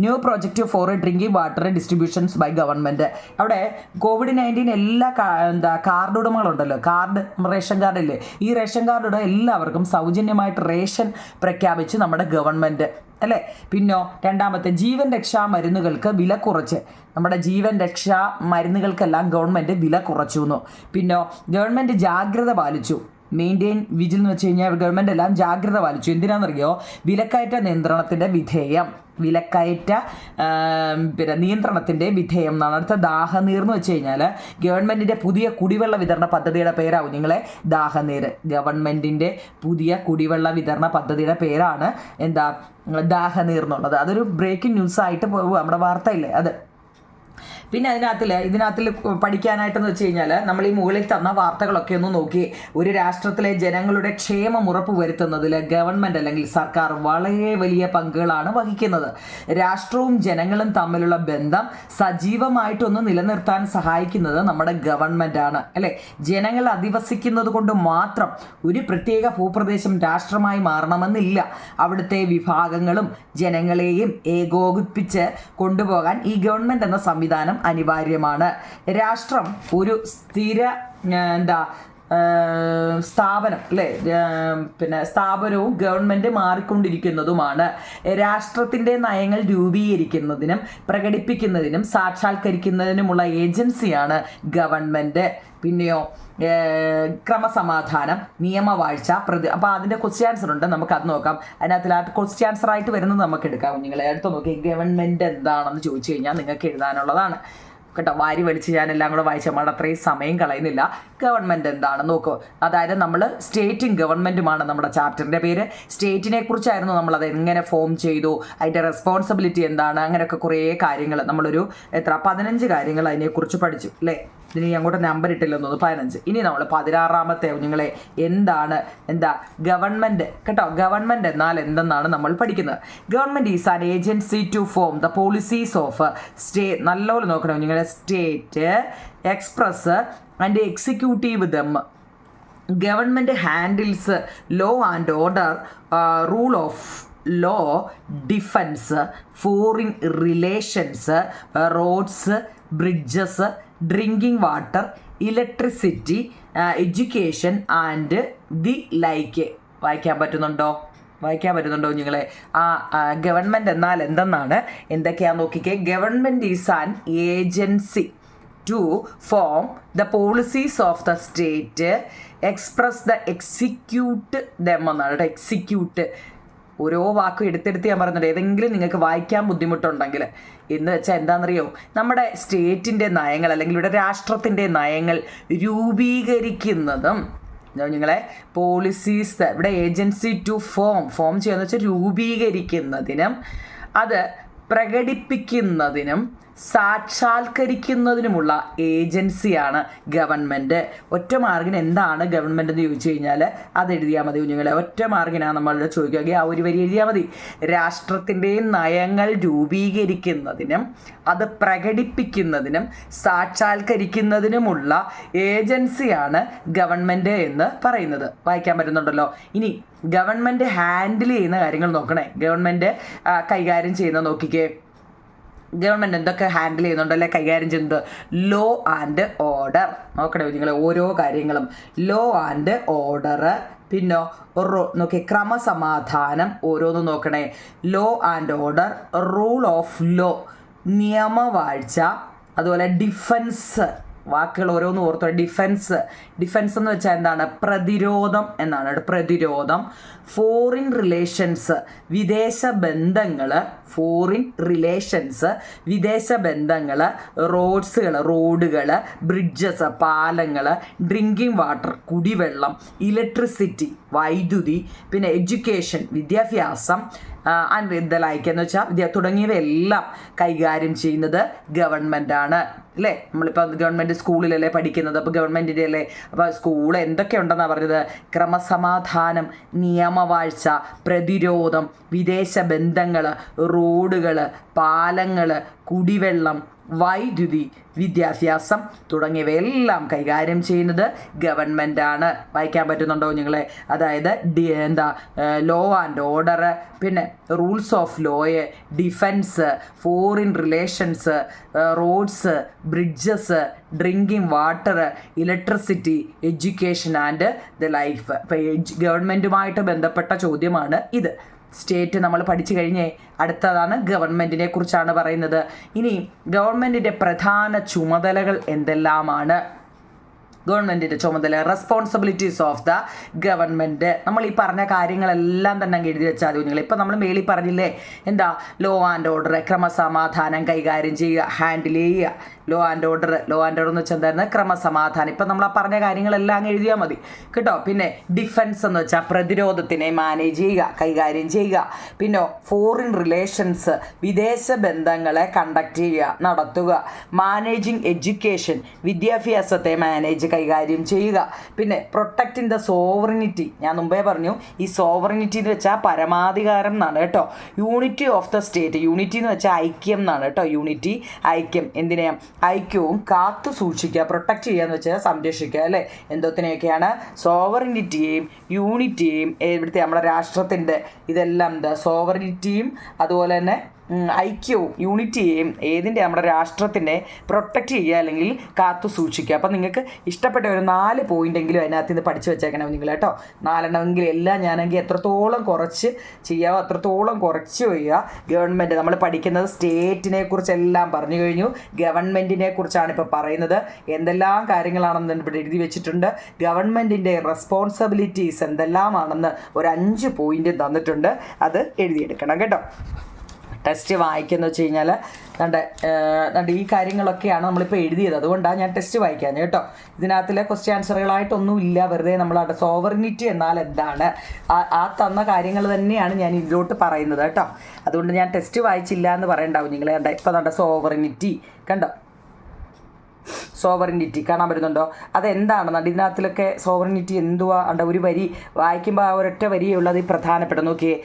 A: new project for drinking water distributions by government. അവിടെ COVID-19 എല്ലാ card ഉടമകളുണ്ടല്ലോ, ration കാർഡില്ലേ, ഈ ration card എല്ലാവർക്കും സൗജന്യമായിട്ട് ration പ്രഖ്യാപിച്ച് നമ്മുടെ ഗവൺമെൻറ് അല്ലേ? പിന്നോ രണ്ടാമത്തെ ജീവൻ രക്ഷാ മരുന്നുകൾക്ക് വില കുറച്ച്. നമ്മുടെ ജീവൻ രക്ഷാ മരുന്നുകൾക്കെല്ലാം ഗവൺമെൻറ് വില കുറച്ചു എന്നോ. പിന്നോ ഗവൺമെൻറ് ജാഗ്രത പാലിച്ചു. മെയിൻറ്റെയിൻ വിജിൽ എന്ന് വെച്ച് കഴിഞ്ഞാൽ ഗവൺമെൻറ് എല്ലാം ജാഗ്രത പാലിച്ചു. എന്തിനാണെന്നറിയോ? വിലക്കയറ്റ നിയന്ത്രണത്തിൻ്റെ വിധേയം. വിലക്കയറ്റ നിയന്ത്രണത്തിൻ്റെ വിധേയം എന്നാണ്. അടുത്ത ദാഹനീർ എന്ന് വെച്ച് കഴിഞ്ഞാൽ ഗവൺമെൻറ്റിൻ്റെ പുതിയ കുടിവെള്ള വിതരണ പദ്ധതിയുടെ പേരാവും നിങ്ങളെ ദാഹനീർ. ഗവൺമെൻറ്റിൻ്റെ പുതിയ കുടിവെള്ള വിതരണ പദ്ധതിയുടെ പേരാണ് എന്താ? ദാഹനീർ എന്നുള്ളത്. അതൊരു ബ്രേക്കിംഗ് ന്യൂസായിട്ട് പോകും നമ്മുടെ വാർത്തയില്ലേ അത്. പിന്നെ ഇതിനകത്തിൽ പഠിക്കാനായിട്ടെന്ന് വെച്ച് കഴിഞ്ഞാൽ നമ്മൾ ഈ മുകളിൽ തന്ന വാർത്തകളൊക്കെ ഒന്ന് നോക്കി. ഒരു രാഷ്ട്രത്തിലെ ജനങ്ങളുടെ ക്ഷേമം ഉറപ്പുവരുത്തുന്നതിൽ ഗവൺമെൻറ് അല്ലെങ്കിൽ സർക്കാർ വളരെ വലിയ പങ്കുകളാണ് വഹിക്കുന്നത്. രാഷ്ട്രവും ജനങ്ങളും തമ്മിലുള്ള ബന്ധം സജീവമായിട്ടൊന്ന് നിലനിർത്താൻ സഹായിക്കുന്നത് നമ്മുടെ ഗവൺമെൻറ്റാണ്, അല്ലേ? ജനങ്ങൾ അധിവസിക്കുന്നത് കൊണ്ട് മാത്രം ഒരു പ്രത്യേക ഭൂപ്രദേശം രാഷ്ട്രമായി മാറണമെന്നില്ല. അവിടുത്തെ വിഭാഗങ്ങളും ജനങ്ങളെയും ഏകോപിപ്പിച്ച് കൊണ്ടുപോകാൻ ഈ ഗവൺമെൻറ് എന്ന സംവിധാനം അനിവാര്യമാണ്. രാഷ്ട്രം ഒരു സ്ഥിര സ്ഥാപനം, അല്ലേ? പിന്നെ സ്ഥാപനവും ഗവൺമെൻറ് മാറിക്കൊണ്ടിരിക്കുന്നതുമാണ്. രാഷ്ട്രത്തിൻ്റെ നയങ്ങൾ രൂപീകരിക്കുന്നതിനും പ്രകടിപ്പിക്കുന്നതിനും സാക്ഷാത്കരിക്കുന്നതിനുമുള്ള ഏജൻസിയാണ് ഗവൺമെൻറ്. പിന്നെയോ ക്രമസമാധാനം, നിയമവാഴ്ച, അപ്പോൾ അതിൻ്റെ ക്വസ്റ്റ്യൻ ആൻസർ ഉണ്ട്, നമുക്കത് നോക്കാം. അതിനകത്ത് ആ ക്വസ്റ്റ്യൻ ആൻസർ ആയിട്ട് വരുന്നത് നമുക്ക് എടുക്കാം. നിങ്ങളെ അടുത്ത് നോക്കി ഗവൺമെൻറ് എന്താണെന്ന് ചോദിച്ചു കഴിഞ്ഞാൽ നിങ്ങൾക്ക് എഴുതാനുള്ളതാണ് കേട്ടോ. വാരി വലിച്ച് ഞാനെല്ലാം കൂടെ വായിച്ചപ്പോൾ അത്രയും സമയം കളയുന്നില്ല. ഗവൺമെൻറ് എന്താണെന്ന് നോക്കൂ. അതായത് നമ്മൾ സ്റ്റേറ്റും ഗവൺമെൻറ്റുമാണ് നമ്മുടെ ചാപ്റ്ററിൻ്റെ പേര്. സ്റ്റേറ്റിനെ കുറിച്ചായിരുന്നു നമ്മളത് എങ്ങനെ ഫോം ചെയ്തു, അതിൻ്റെ റെസ്പോൺസിബിലിറ്റി എന്താണ്, അങ്ങനെയൊക്കെ കുറേ കാര്യങ്ങൾ നമ്മളൊരു 15 കാര്യങ്ങൾ അതിനെക്കുറിച്ച് പഠിച്ചു, അല്ലേ? ഇതിന് അങ്ങോട്ട് നമ്പർ ഇട്ടില്ലെന്ന് തോന്നുന്നു 15. ഇനി നമ്മൾ 16ാമത്തെ നിങ്ങളെ എന്താ ഗവൺമെൻറ് കേട്ടോ. ഗവൺമെൻറ് എന്നാൽ എന്തെന്നാണ് നമ്മൾ പഠിക്കുന്നത്. Government is an agency to form the policies of state. നല്ലപോലെ നോക്കണം നിങ്ങളെ. State express and executive them. Government handles law and order, rule of law, defence, foreign relations, roads, bridges, drinking water, electricity, education and the like. വായിക്കാൻ പറ്റുന്നുണ്ടോ നിങ്ങളെ? Government എന്നാൽ എന്തെന്നാണ്, എന്തൊക്കെയാണെന്ന് നോക്കിക്കേ. Government is an agency to form the policies of the state, express the execute them എന്നാണ് കേട്ടോ. Execute ഓരോ വാക്കും എടുത്തെടുത്ത് ഞാൻ പറയുന്നുണ്ട്. ഏതെങ്കിലും നിങ്ങൾക്ക് വായിക്കാൻ ബുദ്ധിമുട്ടുണ്ടെങ്കിൽ എന്ന് വെച്ചാൽ എന്താണെന്നറിയോ? നമ്മുടെ സ്റ്റേറ്റിൻ്റെ നയങ്ങൾ അല്ലെങ്കിൽ ഇവിടെ രാഷ്ട്രത്തിൻ്റെ നയങ്ങൾ രൂപീകരിക്കുന്നതും നിങ്ങളെ പോളിസീസ്, ഇവിടെ ഏജൻസി ടു ഫോം ചെയ്യുന്ന വെച്ചാൽ രൂപീകരിക്കുന്നതിനും അത് പ്രകടിപ്പിക്കുന്നതിനും സാക്ഷാത്കരിക്കുന്നതിനുമുള്ള ഏജൻസിയാണ് ഗവൺമെൻറ്. ഒറ്റ മാർക്കിന് എന്താണ് ഗവൺമെൻറ് എന്ന് ചോദിച്ചു കഴിഞ്ഞാൽ അത് എഴുതിയാൽ മതി കുഞ്ഞുങ്ങളെ. ഒറ്റ മാർക്കിനാണ് നമ്മളുടെ ചോദിക്കുകയെങ്കിൽ ആ ഒരു വരി എഴുതിയാൽ മതി. രാഷ്ട്രത്തിൻ്റെ നയങ്ങൾ രൂപീകരിക്കുന്നതിനും അത് പ്രകടിപ്പിക്കുന്നതിനും സാക്ഷാത്കരിക്കുന്നതിനുമുള്ള ഏജൻസിയാണ് ഗവൺമെൻറ് എന്ന് പറയുന്നത്. വായിക്കാൻ പറ്റുന്നുണ്ടല്ലോ? ഇനി ഗവൺമെൻറ് ഹാൻഡിൽ ചെയ്യുന്ന കാര്യങ്ങൾ നോക്കണേ. ഗവൺമെൻറ് കൈകാര്യം ചെയ്യുന്ന നോക്കിക്കേ. ഗവൺമെൻറ് എന്തൊക്കെ ഹാൻഡിൽ ചെയ്യുന്നുണ്ടല്ലേ, കൈകാര്യം ചെയ്യുന്നത്? Law and order. നോക്കണേ നിങ്ങൾ ഓരോ കാര്യങ്ങളും. ലോ ആൻഡ് ഓർഡർ, പിന്നെ നോക്കി ക്രമസമാധാനം, ഓരോന്നും നോക്കണേ. Law and order, rule of law, നിയമവാഴ്ച, അതുപോലെ ഡിഫൻസ്. വാക്കുകൾ ഓരോന്ന് ഓർത്തോ. ഡിഫൻസ് എന്ന് വെച്ചാൽ എന്താണ്? പ്രതിരോധം എന്നാണ്. പ്രതിരോധം. ഫോറിൻ റിലേഷൻസ്, വിദേശ ബന്ധങ്ങൾ. വിദേശ ബന്ധങ്ങൾ. റോഡുകൾ, ബ്രിഡ്ജസ്, പാലങ്ങൾ. ഡ്രിങ്കിങ് വാട്ടർ, കുടിവെള്ളം. ഇലക്ട്രിസിറ്റി, വൈദ്യുതി. പിന്നെ എഡ്യൂക്കേഷൻ, വിദ്യാഭ്യാസം. ആൻഡ് ദ ലൈക്ക് എന്ന് വെച്ചാൽ തുടങ്ങിയവയെല്ലാം കൈകാര്യം ചെയ്യുന്നത് ഗവൺമെൻറ്റാണ്, അല്ലേ? നമ്മളിപ്പോൾ ഗവൺമെൻറ് സ്കൂളിലല്ലേ പഠിക്കുന്നത്. അപ്പോൾ ഗവൺമെൻറ്റിൻ്റെ അല്ലേ. അപ്പോൾ സ്കൂൾ എന്തൊക്കെയുണ്ടെന്നാണ് പറഞ്ഞത്? ക്രമസമാധാനം, നിയമവാഴ്ച, പ്രതിരോധം, വിദേശ ബന്ധങ്ങൾ, റോഡുകൾ, പാലങ്ങൾ, കുടിവെള്ളം, വൈദ്യുതി, വിദ്യാഭ്യാസം തുടങ്ങിയവയെല്ലാം കൈകാര്യം ചെയ്യുന്നത് ഗവൺമെൻറ്റാണ്. വായിക്കാൻ പറ്റുന്നുണ്ടോ നിങ്ങളെ? അതായത് ലോ ആൻഡ് ഓർഡർ, പിന്നെ rules of law, defence, foreign relations, roads, bridges, drinking water, electricity, education and the life. ഇപ്പോൾ ഗവൺമെൻറ്റുമായിട്ട് ബന്ധപ്പെട്ട ചോദ്യമാണ് ഇത്. സ്റ്റേറ്റ് നമ്മൾ പഠിച്ചു കഴിഞ്ഞേ. അടുത്തതാണ് ഗവൺമെൻറ്റിനെ കുറിച്ചാണ് പറയുന്നത്. ഇനി ഗവൺമെൻറ്റിൻ്റെ പ്രധാന ചുമതലകൾ എന്തെല്ലാമാണ്? ഗവൺമെൻറ്റിൻ്റെ ചുമതല, റെസ്പോൺസിബിലിറ്റീസ് ഓഫ് ദ ഗവൺമെൻറ്. നമ്മൾ ഈ പറഞ്ഞ കാര്യങ്ങളെല്ലാം തന്നെ അങ്ങ് എഴുതി വെച്ചാൽ മതി നിങ്ങൾ. ഇപ്പം നമ്മൾ മേളിൽ പറഞ്ഞില്ലേ എന്താ, ലോ ആൻഡ് ഓർഡർ, ക്രമസമാധാനം കൈകാര്യം ചെയ്യുക, ഹാൻഡിൽ ചെയ്യുക. ലോ ആൻഡ് ഓർഡർ എന്ന് വെച്ചാൽ എന്തായിരുന്നു? ക്രമസമാധാനം. ഇപ്പം നമ്മൾ ആ പറഞ്ഞ കാര്യങ്ങളെല്ലാം അങ്ങ് എഴുതിയാൽ മതി കേട്ടോ. പിന്നെ ഡിഫൻസ് എന്ന് വെച്ചാൽ പ്രതിരോധത്തിനെ മാനേജ് ചെയ്യുക, കൈകാര്യം ചെയ്യുക. പിന്നെ ഫോറിൻ റിലേഷൻസ്, വിദേശ ബന്ധങ്ങളെ കണ്ടക്ട് ചെയ്യുക, നടത്തുക. മാനേജിങ് എഡ്യൂക്കേഷൻ, വിദ്യാഭ്യാസത്തെ മാനേജ് കൈകാര്യം ചെയ്യുക. പിന്നെ പ്രൊട്ടക്റ്റിംഗ് ദ സോവറിനിറ്റി, ഞാൻ മുമ്പേ പറഞ്ഞു ഈ സോവറിനിറ്റി എന്ന് വെച്ചാൽ പരമാധികാരം എന്നാണ് കേട്ടോ. Unity of the state, unity എന്ന് വെച്ചാൽ ഐക്യം എന്നാണ് കേട്ടോ. യൂണിറ്റി, ഐക്യം. എന്തിനാ? ഐക്യവും കാത്തു സൂക്ഷിക്കുക, പ്രൊട്ടക്റ്റ് ചെയ്യുക എന്ന് വെച്ചാൽ സംരക്ഷിക്കുക അല്ലേ. എന്തോത്തിനെയൊക്കെയാണ്? സോവറിനിറ്റിയെയും യൂണിറ്റിയെയും, ഇവിടുത്തെ നമ്മുടെ രാഷ്ട്രത്തിൻ്റെ ഇതെല്ലാം എന്താ, സോവറിനിറ്റിയും അതുപോലെ തന്നെ ഐക്യവും യൂണിറ്റിയെയും ഏതിൻ്റെ, നമ്മുടെ രാഷ്ട്രത്തിനെ പ്രൊട്ടക്റ്റ് ചെയ്യുക അല്ലെങ്കിൽ കാത്തു സൂക്ഷിക്കുക. അപ്പം നിങ്ങൾക്ക് ഇഷ്ടപ്പെട്ട ഒരു 4 പോയിൻ്റെങ്കിലും അതിനകത്ത് നിന്ന് പഠിച്ചു വെച്ചേക്കണം നിങ്ങൾ കേട്ടോ. 4 എണ്ണമെങ്കിലും എല്ലാം ഞാനെങ്കിൽ എത്രത്തോളം കുറച്ച് ചെയ്യാമോ അത്രത്തോളം കുറച്ച് ചെയ്യുക. ഗവൺമെൻറ് നമ്മൾ പഠിക്കുന്നത് സ്റ്റേറ്റിനെ കുറിച്ചെല്ലാം പറഞ്ഞു കഴിഞ്ഞു. ഗവൺമെൻറ്റിനെ കുറിച്ചാണ് ഇപ്പോൾ പറയുന്നത്. എന്തെല്ലാം കാര്യങ്ങളാണെന്ന് ഇവിടെ എഴുതി വെച്ചിട്ടുണ്ട്. ഗവൺമെൻറ്റിൻ്റെ റെസ്പോൺസിബിലിറ്റീസ് എന്തെല്ലാമാണെന്ന് ഒരു 5 പോയിൻ്റ് തന്നിട്ടുണ്ട്. അത് എഴുതിയെടുക്കണം കേട്ടോ. ടെസ്റ്റ് വായിക്കുന്നത് വെച്ച് കഴിഞ്ഞാൽ കണ്ട ഈ കാര്യങ്ങളൊക്കെയാണ് നമ്മളിപ്പോൾ എഴുതിയത്. അതുകൊണ്ടാണ് ഞാൻ ടെസ്റ്റ് വായിക്കാൻ കേട്ടോ. ഇതിനകത്തിലെ ക്വസ്റ്റ്യൻ ആൻസറുകളായിട്ടൊന്നും ഇല്ല. വെറുതെ നമ്മൾ സോവറിനിറ്റി എന്നാൽ എന്താണ് ആ തന്ന കാര്യങ്ങൾ തന്നെയാണ് ഞാൻ ഇതിലോട്ട് പറയുന്നത് കേട്ടോ. അതുകൊണ്ട് ഞാൻ ടെസ്റ്റ് വായിച്ചില്ല എന്ന് പറയണ്ടാവും നിങ്ങൾ. കണ്ട ഇപ്പോൾ സോവറിനിറ്റി കണ്ടോ, സോവറിനിറ്റി കാണാൻ പറ്റുന്നുണ്ടോ? അതെന്താണെന്ന് ഇതിനകത്തിലൊക്കെ സോവറിനിറ്റി എന്തുവാ? ഒരു വരി വായിക്കുമ്പോൾ ആ ഒരൊറ്റ വരിയേ ഉള്ളത് പ്രധാനപ്പെട്ട. നോക്കിയേ,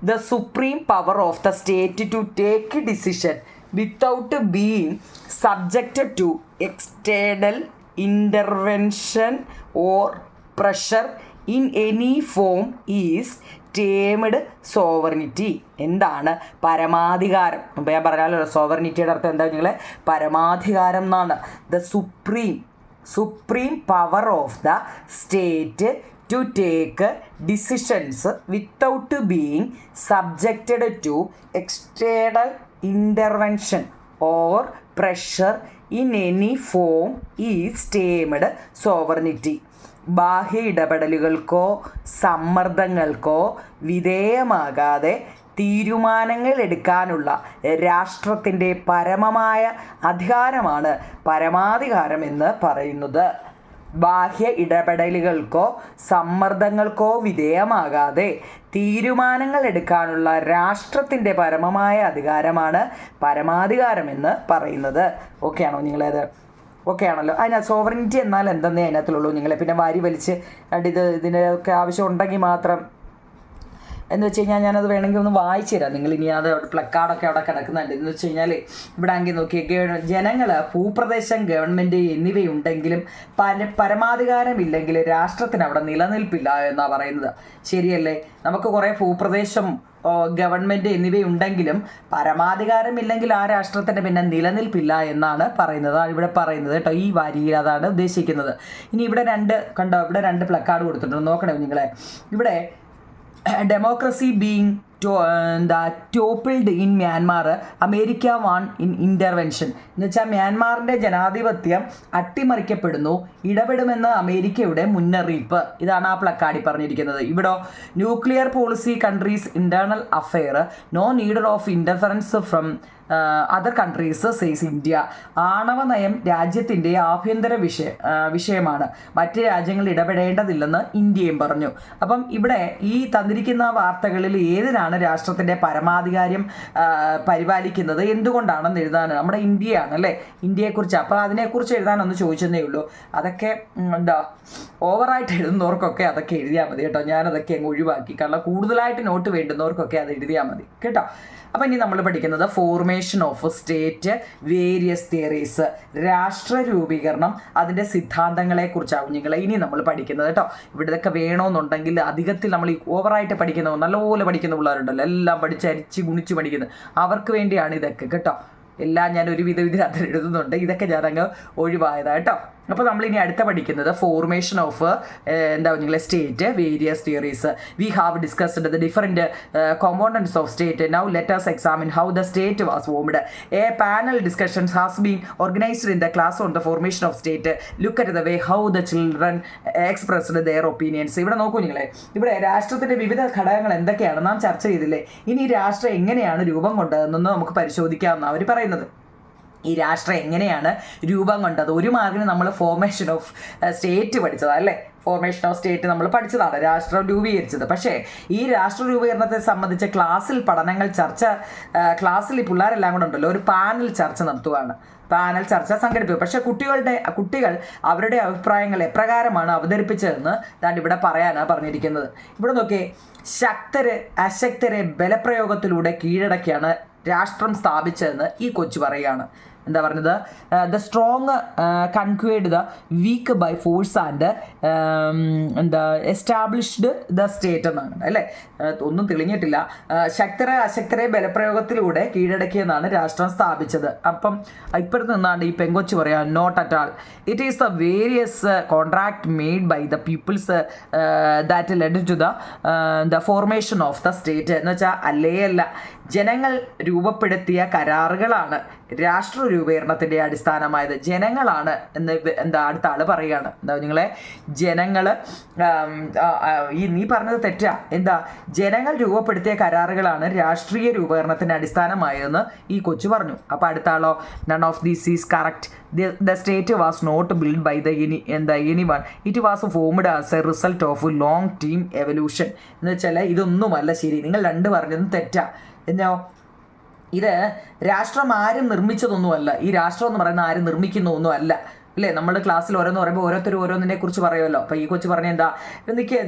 A: the supreme power of the state to take decision without being subjected to external intervention or pressure in any form is termed sovereignty. എന്താണ്? പരമാധികാരം. മുമ്പ് ഞാൻ പറഞ്ഞാലോ സോവറിനിറ്റിയുടെ അർത്ഥം എന്താ നിങ്ങളെ? പരമാധികാരം എന്നാണ്. The supreme power of the state to take decisions without being subjected to external intervention or pressure in any form is termed sovereignty. ബാഹ്യ ഇടപെടലുകൾക്കോ സമ്മർദ്ദങ്ങൾക്കോ വിധേയമാകാതെ തീരുമാനങ്ങൾ എടുക്കാനുള്ള രാഷ്ട്രത്തിൻ്റെ പരമമായ അധികാരമാണ് പരമാധികാരം എന്ന് പറയുന്നത്. ബാഹ്യ ഇടപെടലുകൾക്കോ സമ്മർദ്ദങ്ങൾക്കോ വിധേയമാകാതെ തീരുമാനങ്ങൾ എടുക്കാനുള്ള രാഷ്ട്രത്തിൻ്റെ പരമമായ അധികാരമാണ് പരമാധികാരമെന്ന് പറയുന്നത്. ഓക്കെ ആണോ നിങ്ങളത്? ഓക്കെ ആണല്ലോ. അതിനകത്ത് സോവറിനിറ്റി എന്നാൽ എന്തെന്നേ അതിനകത്തുള്ളൂ. നിങ്ങളെ പിന്നെ വാരി വലിച്ച് ഇതിനൊക്കെ ആവശ്യം ഉണ്ടെങ്കിൽ മാത്രം എന്ന് വെച്ച് കഴിഞ്ഞാൽ ഞാനത് വേണമെങ്കിൽ ഒന്ന് വായിച്ചു തരാം. നിങ്ങൾ ഇനി അത് പ്ലക്കാർഡൊക്കെ അവിടെ കിടക്കുന്നുണ്ട്. എന്ന് വെച്ച് കഴിഞ്ഞാൽ ഇവിടെ ആണെങ്കിൽ നോക്കിയ ജനങ്ങൾ, ഭൂപ്രദേശം, ഗവൺമെൻറ് എന്നിവയുണ്ടെങ്കിലും പരമാധികാരമില്ലെങ്കിൽ രാഷ്ട്രത്തിന് അവിടെ നിലനിൽപ്പില്ല എന്നാണ് പറയുന്നത്. ശരിയല്ലേ? നമുക്ക് കുറേ ഭൂപ്രദേശം, ഗവൺമെൻറ് എന്നിവയുണ്ടെങ്കിലും പരമാധികാരമില്ലെങ്കിൽ ആ രാഷ്ട്രത്തിന് പിന്നെ നിലനിൽപ്പില്ല എന്നാണ് പറയുന്നത്. ഇവിടെ പറയുന്നത് കേട്ടോ, ഈ വരിയിൽ അതാണ് ഉദ്ദേശിക്കുന്നത്. ഇനി ഇവിടെ ഇവിടെ 2 പ്ലക്കാർഡ് കൊടുത്തിട്ടുണ്ട്. നോക്കണേ നിങ്ങളെ. ഇവിടെ democracy being toppled in Myanmar, America warn in intervention എന്ന് വെച്ചാൽ മ്യാൻമാറിൻ്റെ ജനാധിപത്യം അട്ടിമറിക്കപ്പെടുന്നു, ഇടപെടുമെന്ന് അമേരിക്കയുടെ മുന്നറിയിപ്പ്. ഇതാണ് ആ പ്ലക്കാർഡിൽ പറഞ്ഞിരിക്കുന്നത്. ഇവിടെ nuclear policy countries internal affair, no need of interference from other countries says India. ആണവ നയം രാജ്യത്തിൻ്റെ ആഭ്യന്തര വിഷയമാണ്, മറ്റ് രാജ്യങ്ങൾ ഇടപെടേണ്ടതില്ലെന്ന് ഇന്ത്യയും പറഞ്ഞു. അപ്പം ഇവിടെ ഈ തന്നിരിക്കുന്ന വാർത്തകളിൽ ഏതിനാണ് രാഷ്ട്രത്തിൻ്റെ പരമാധികാരം പരിപാലിക്കുന്നത്, എന്തുകൊണ്ടാണെന്ന് എഴുതാൻ നമ്മുടെ ഇന്ത്യയാണ് അല്ലേ, ഇന്ത്യയെക്കുറിച്ച്. അപ്പോൾ അതിനെക്കുറിച്ച് എഴുതാനൊന്ന് ചോദിച്ചതേ ഉള്ളൂ. അതൊക്കെ ഓവറായിട്ട് എഴുതുന്നവർക്കൊക്കെ അതൊക്കെ എഴുതിയാൽ മതി കേട്ടോ. ഞാനതൊക്കെ അങ്ങ് ഒഴിവാക്കി. കാരണം കൂടുതലായിട്ട് നോട്ട് വേണ്ടുന്നവർക്കൊക്കെ അത് എഴുതിയാൽ മതി കേട്ടോ. അപ്പം ഇനി നമ്മൾ പഠിക്കുന്നത് formation of state, various theories, രാഷ്ട്ര രൂപീകരണം, അതിൻ്റെ സിദ്ധാന്തങ്ങളെക്കുറിച്ചാവും നിങ്ങളെ ഇനി നമ്മൾ പഠിക്കുന്നത് കേട്ടോ. ഇവിടെ ഇതൊക്കെ വേണമെന്നുണ്ടെങ്കിൽ അധികത്തിൽ നമ്മൾ ഈ ഓവറായിട്ട് പഠിക്കുന്ന, നല്ലപോലെ പഠിക്കുന്ന പിള്ളേരുണ്ടല്ലോ, എല്ലാം പഠിച്ച് അരിച്ച് ഗുണിച്ച് പഠിക്കുന്നത്, അവർക്ക് വേണ്ടിയാണ് ഇതൊക്കെ കേട്ടോ. എല്ലാം ഞാൻ ഒരുവിധം ഇതിനകത്ത് എഴുതുന്നുണ്ട്. ഇതൊക്കെ ഞാനങ്ങ് ഒഴിവായതാണ് കേട്ടോ. അപ്പോൾ നമ്മൾ ഇനി അടുത്ത പഠിക്കുന്നത് ഫോർമേഷൻ ഓഫ് എന്താ നിങ്ങളെ state various theories. We have discussed the different components of state. Now let us examine how the state was formed. A panel discussion has been organized in the class on the formation of state. Look at the way how the children expressed their opinions. ഇവിടെ നോക്കൂ നിങ്ങളെ, ഇവിടെ രാഷ്ട്രത്തിൻ്റെ വിവിധ ഘടകങ്ങൾ എന്തൊക്കെയാണ് നാം ചർച്ച ചെയ്തില്ലേ. ഇനി രാഷ്ട്രം എങ്ങനെയാണ് രൂപം കൊണ്ടതെന്നൊന്ന് നമുക്ക് പരിശോധിക്കാമെന്നാണ് അവർ പറയുന്നത്. ഈ രാഷ്ട്രം എങ്ങനെയാണ് രൂപം കൊണ്ടത്? ഒരു മാർക്കിന് നമ്മൾ ഫോർമേഷൻ ഓഫ് സ്റ്റേറ്റ് പഠിച്ചതാണ് അല്ലേ. ഫോർമേഷൻ ഓഫ് സ്റ്റേറ്റ് നമ്മൾ പഠിച്ചതാണ്, രാഷ്ട്രം രൂപീകരിച്ചത്. പക്ഷേ ഈ രാഷ്ട്ര രൂപീകരണത്തെ സംബന്ധിച്ച് ക്ലാസ്സിൽ ക്ലാസ്സിൽ ഈ പിള്ളേരെല്ലാം കൂടെ ഉണ്ടല്ലോ ഒരു പാനൽ ചർച്ച നടത്തുകയാണ്. പാനൽ ചർച്ച സംഘടിപ്പിക്കും. പക്ഷേ കുട്ടികൾ അവരുടെ അഭിപ്രായങ്ങൾ എപ്രകാരമാണ് അവതരിപ്പിച്ചതെന്ന് താണ്ട് ഇവിടെ പറയാനാണ് പറഞ്ഞിരിക്കുന്നത്. ഇവിടെ നോക്കിയേ, ശക്തരെ അശക്തരെ ബലപ്രയോഗത്തിലൂടെ കീഴടക്കിയാണ് രാഷ്ട്രം സ്ഥാപിച്ചതെന്ന് ഈ കൊച്ചു പറയുകയാണ്. എന്താ പറഞ്ഞത്? The strong conquered the weak by force and എന്താ എസ്റ്റാബ്ലിഷ്ഡ് ദ സ്റ്റേറ്റ് എന്നാണ് അല്ലേ. ഒന്നും തെളിഞ്ഞിട്ടില്ല. ശക്തരെ അശക്തരെ ബലപ്രയോഗത്തിലൂടെ കീഴടക്കിയെന്നാണ് രാഷ്ട്രം സ്ഥാപിച്ചത്. അപ്പം ഇപ്പുറത്ത് നിന്നാണ് ഈ പെങ്കൊച്ച് പറയാ, not at all. It is the various contract made by the peoples that led to the formation of the state. എന്ന് വെച്ചാൽ അല്ല, ജനങ്ങൾ രൂപപ്പെടുത്തിയ കരാറുകളാണ് രാഷ്ട്ര രൂപീകരണത്തിൻ്റെ അടിസ്ഥാനമായത്. ജനങ്ങളാണ് എന്താ അടുത്ത ആൾ പറയുകയാണ്. എന്താ നിങ്ങളെ ജനങ്ങൾ നീ പറഞ്ഞത് തെറ്റാ. എന്താ ജനങ്ങൾ രൂപപ്പെടുത്തിയ കരാറുകളാണ് രാഷ്ട്രീയ രൂപീകരണത്തിൻ്റെ അടിസ്ഥാനമായതെന്ന് ഈ കൊച്ചു പറഞ്ഞു. അപ്പോൾ അടുത്ത ആളോ, none of these is correct. The state was not build by anyone. It was formed as a result of long term evolution. എന്ന് വെച്ചാൽ ഇതൊന്നുമല്ല ശരി, നിങ്ങൾ രണ്ട് പറഞ്ഞതും തെറ്റാ. എന്നോ ഇത് രാഷ്ട്രം ആരും നിർമ്മിച്ചതൊന്നുമല്ല. ഈ രാഷ്ട്രം എന്ന് പറയുന്നത് ആരും നിർമ്മിക്കുന്ന ഒന്നുമല്ല അല്ലേ. നമ്മൾ ക്ലാസ്സിൽ ഓരോന്ന് പറയുമ്പോൾ ഓരോരുത്തരും ഓരോന്നിനെ കുറിച്ച് പറയുമല്ലോ. അപ്പോൾ ഈ കൊച്ചു പറഞ്ഞ എന്താ,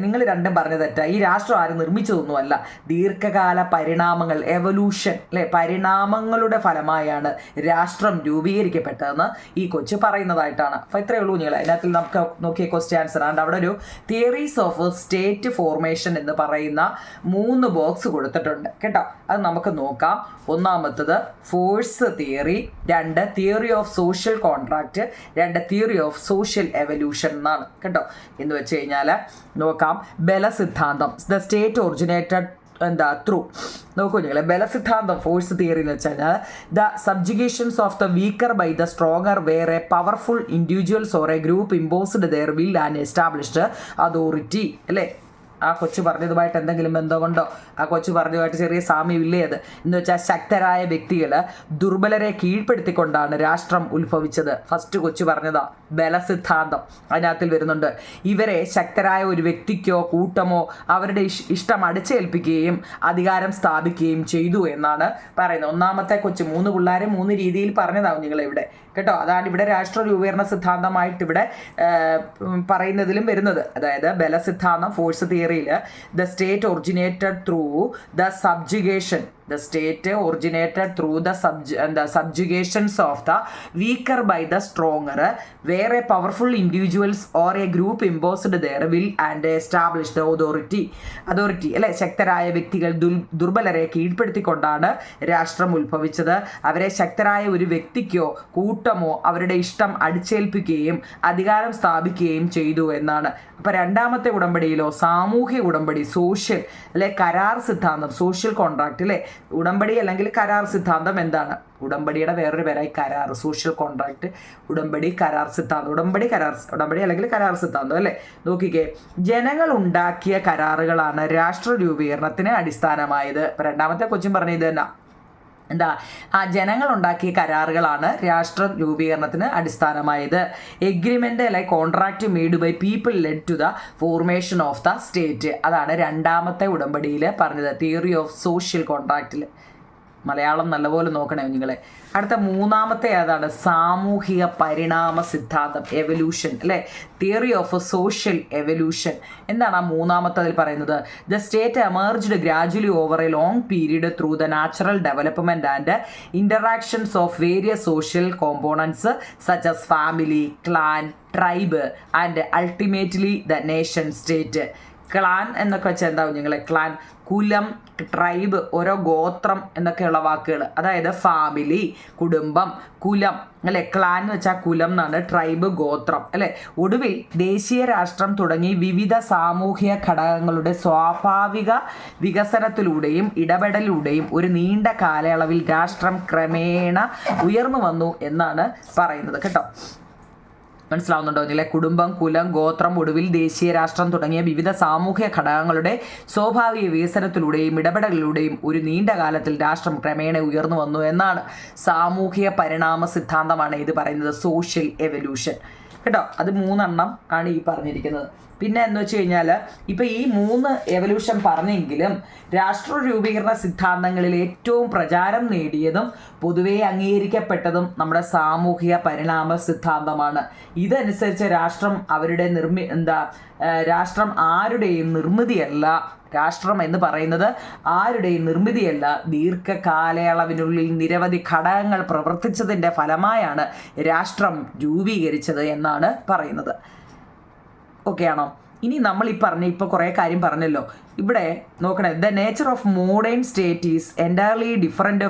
A: നിങ്ങൾ രണ്ടും പറഞ്ഞ തെറ്റാ. ഈ രാഷ്ട്രം ആരും നിർമ്മിച്ചതൊന്നുമല്ല. ദീർഘകാല പരിണാമങ്ങൾ, എവല്യൂഷൻ അല്ലേ, പരിണാമങ്ങളുടെ ഫലമായാണ് രാഷ്ട്രം രൂപീകരിക്കപ്പെട്ടതെന്ന് ഈ കൊച്ചു പറയുന്നതായിട്ടാണ്. അപ്പോൾ ഇത്രയേ ഉള്ളൂ നിങ്ങൾ. അതിനകത്ത് നമുക്ക് നോക്കിയ ക്വസ്റ്റ്യൻ ആൻസർ ആണ്. അവിടെ ഒരു തിയറീസ് ഓഫ് സ്റ്റേറ്റ് ഫോർമേഷൻ എന്ന് പറയുന്ന 3 ബോക്സ് കൊടുത്തിട്ടുണ്ട് കേട്ടോ. അത് നമുക്ക് നോക്കാം. ഒന്നാമത്തത് force theory, 2 theory of social contract, 2 theory of social evolution എന്നാണ് കേട്ടോ. എന്ന് വെച്ച് കഴിഞ്ഞാൽ നോക്കാം, ബലസിദ്ധാന്തം, ദ സ്റ്റേറ്റ് ഒറിജിനേറ്റഡ് ത്രൂ. നോക്കൂ നിങ്ങൾ, ബലസിദ്ധാന്തം ഫോഴ്സ് തിയറി എന്ന് വെച്ച് കഴിഞ്ഞാൽ the subjugations of the weaker by the stronger where a powerful individuals or a group imposed their will and established authority അല്ലേ. ആ കൊച്ചു പറഞ്ഞതുമായിട്ട് എന്തെങ്കിലും ബന്ധമുണ്ടോ? ആ കൊച്ചു പറഞ്ഞതുമായിട്ട് ചെറിയ സാമ്യമില്ലേ അത്? എന്ന് വെച്ചാൽ ശക്തരായ വ്യക്തികൾ ദുർബലരെ കീഴ്പ്പെടുത്തിക്കൊണ്ടാണ് രാഷ്ട്രം ഉത്ഭവിച്ചത്. ഫസ്റ്റ് കൊച്ചു പറഞ്ഞതാ ബലസിദ്ധാന്തം, അതിനകത്തിൽ വരുന്നുണ്ട്. ഇവരെ ശക്തരായ ഒരു വ്യക്തിക്കോ കൂട്ടമോ അവരുടെ ഇഷ്ടം അടിച്ചേൽപ്പിക്കുകയും അധികാരം സ്ഥാപിക്കുകയും ചെയ്തു എന്നാണ് പറയുന്നത്. ഒന്നാമത്തെ കൊച്ചു 3 പിള്ളേരെ 3 രീതിയിൽ പറഞ്ഞതാവും നിങ്ങളിവിടെ കേട്ടോ. അതാണ് ഇവിടെ രാഷ്ട്ര രൂപീകരണ സിദ്ധാന്തമായിട്ട് ഇവിടെ പറയുന്നതിലും വരുന്നത്. അതായത് ബലസിദ്ധാന്തം ഫോഴ്സ് തിയറിയിൽ the state originated through the subjugation, the state originated through the subjugations of the weaker by the stronger, where a powerful individuals or a group imposed their will and established the authority അല്ലെ. ശക്തരായ വ്യക്തികൾ ദുർബലരെ കീഴ്പ്പെടുത്തിക്കൊണ്ടാണ് രാഷ്ട്രം ഉത്ഭവിച്ചത്. അവരെ ശക്തരായ ഒരു വ്യക്തിക്കോ കൂട്ടമോ അവരുടെ ഇഷ്ടം അടിച്ചേൽപ്പിക്കുകയും അധികാരം സ്ഥാപിക്കുകയും ചെയ്തു എന്നാണ്. അപ്പോൾ രണ്ടാമത്തെ ഉടമ്പടിയിലോ സാമൂഹ്യ ഉടമ്പടി, സോഷ്യൽ അല്ലെ കരാർ സിദ്ധാന്തം, സോഷ്യൽ കോൺട്രാക്ട് അല്ലെ. ഉടമ്പടി അല്ലെങ്കിൽ കരാർ സിദ്ധാന്തം എന്താണ്? ഉടമ്പടിയുടെ വേറൊരു പേരായി കരാർ, സോഷ്യൽ കോൺട്രാക്ട്, ഉടമ്പടി, കരാർ സിദ്ധാന്തം. ഉടമ്പടി അല്ലെങ്കിൽ കരാർ സിദ്ധാന്തം അല്ലേ. നോക്കിക്കേ, ജനങ്ങൾ ഉണ്ടാക്കിയ കരാറുകളാണ് രാഷ്ട്ര രൂപീകരണത്തിന് അടിസ്ഥാനമായത്. രണ്ടാമത്തെ കൊച്ചും പറഞ്ഞ ഇത് തന്നെ. ജനങ്ങൾ ഉണ്ടാക്കിയ കരാറുകളാണ് രാഷ്ട്ര രൂപീകരണത്തിന് അടിസ്ഥാനമായത്. എഗ്രിമെൻ്റ് അല്ലെങ്കിൽ contract made by people led to the formation of the state. അതാണ് രണ്ടാമത്തെ ഉടമ്പടിയിൽ പറഞ്ഞത്, തിയറി ഓഫ് സോഷ്യൽ കോൺട്രാക്റ്റിൽ. മലയാളം നല്ലപോലെ നോക്കണേ നിങ്ങളെ. അടുത്ത മൂന്നാമത്തെ ഏതാണ്? സാമൂഹിക പരിണാമ സിദ്ധാന്തം, എവല്യൂഷൻ അല്ലേ. Theory of social evolution. എന്താണ് ആ മൂന്നാമത്തെ അതിൽ പറയുന്നത്? The state emerged gradually over A long period through the natural development and interactions of various social components such as family, clan, tribe and ultimately the nation state. Clan എന്നൊക്കെ വെച്ചാൽ എന്താവും നിങ്ങൾ? Clan, കുലം, tribe, ഓരോ ഗോത്രം എന്നൊക്കെയുള്ള വാക്കുകൾ. അതായത് family, കുടുംബം, കുലം അല്ലെ. ക്ലാൻ എന്ന് വെച്ചാൽ കുലം എന്നാണ്, ട്രൈബ് ഗോത്രം അല്ലെ. ഒടുവിൽ ദേശീയ രാഷ്ട്രം തുടങ്ങി വിവിധ സാമൂഹിക ഘടകങ്ങളുടെ സ്വാഭാവിക വികസനത്തിലൂടെയും ഇടപെടലിലൂടെയും ഒരു നീണ്ട കാലയളവിൽ രാഷ്ട്രം ക്രമേണ ഉയർന്നു വന്നു എന്നാണ് പറയുന്നത് കേട്ടോ. മനസ്സിലാവുന്നുണ്ടോ നിങ്ങളെ? കുടുംബം, കുലം, ഗോത്രം, ഒടുവിൽ ദേശീയ രാഷ്ട്രം തുടങ്ങിയ വിവിധ സാമൂഹിക ഘടകങ്ങളുടെ സ്വാഭാവിക വികസനത്തിലൂടെയും ഇടപെടലിലൂടെയും ഒരു നീണ്ട കാലത്തിൽ രാഷ്ട്രം ക്രമേണ ഉയർന്നു വന്നു എന്നാണ്. സാമൂഹിക പരിണാമ സിദ്ധാന്തമാണ് ഇത് പറയുന്നത്, സോഷ്യൽ എവല്യൂഷൻ കേട്ടോ. അത് 3 ആണ് ഈ പറഞ്ഞിരിക്കുന്നത്. പിന്നെ എന്ന് വെച്ച് കഴിഞ്ഞാൽ ഇപ്പം ഈ 3 എവല്യൂഷൻ പറഞ്ഞെങ്കിലും രാഷ്ട്ര രൂപീകരണ സിദ്ധാന്തങ്ങളിൽ ഏറ്റവും പ്രചാരം നേടിയതും പൊതുവെ അംഗീകരിക്കപ്പെട്ടതും നമ്മുടെ സാമൂഹിക പരിണാമ സിദ്ധാന്തമാണ്. ഇതനുസരിച്ച് രാഷ്ട്രം അവരുടെ രാഷ്ട്രം ആരുടെയും നിർമ്മിതിയല്ല. രാഷ്ട്രം എന്ന് പറയുന്നത് ആരുടെയും നിർമ്മിതിയല്ല. ദീർഘകാലയളവിനുള്ളിൽ നിരവധി ഘടകങ്ങൾ പ്രവർത്തിച്ചതിൻ്റെ ഫലമായാണ് രാഷ്ട്രം രൂപീകരിച്ചത് എന്നാണ് പറയുന്നത്. ഓക്കെ ആണോ? ഇനി നമ്മൾ ഇപ്പോൾ കുറേ കാര്യം പറഞ്ഞല്ലോ. ഇവിടെ നോക്കണേ, the nature of modern state is entirely different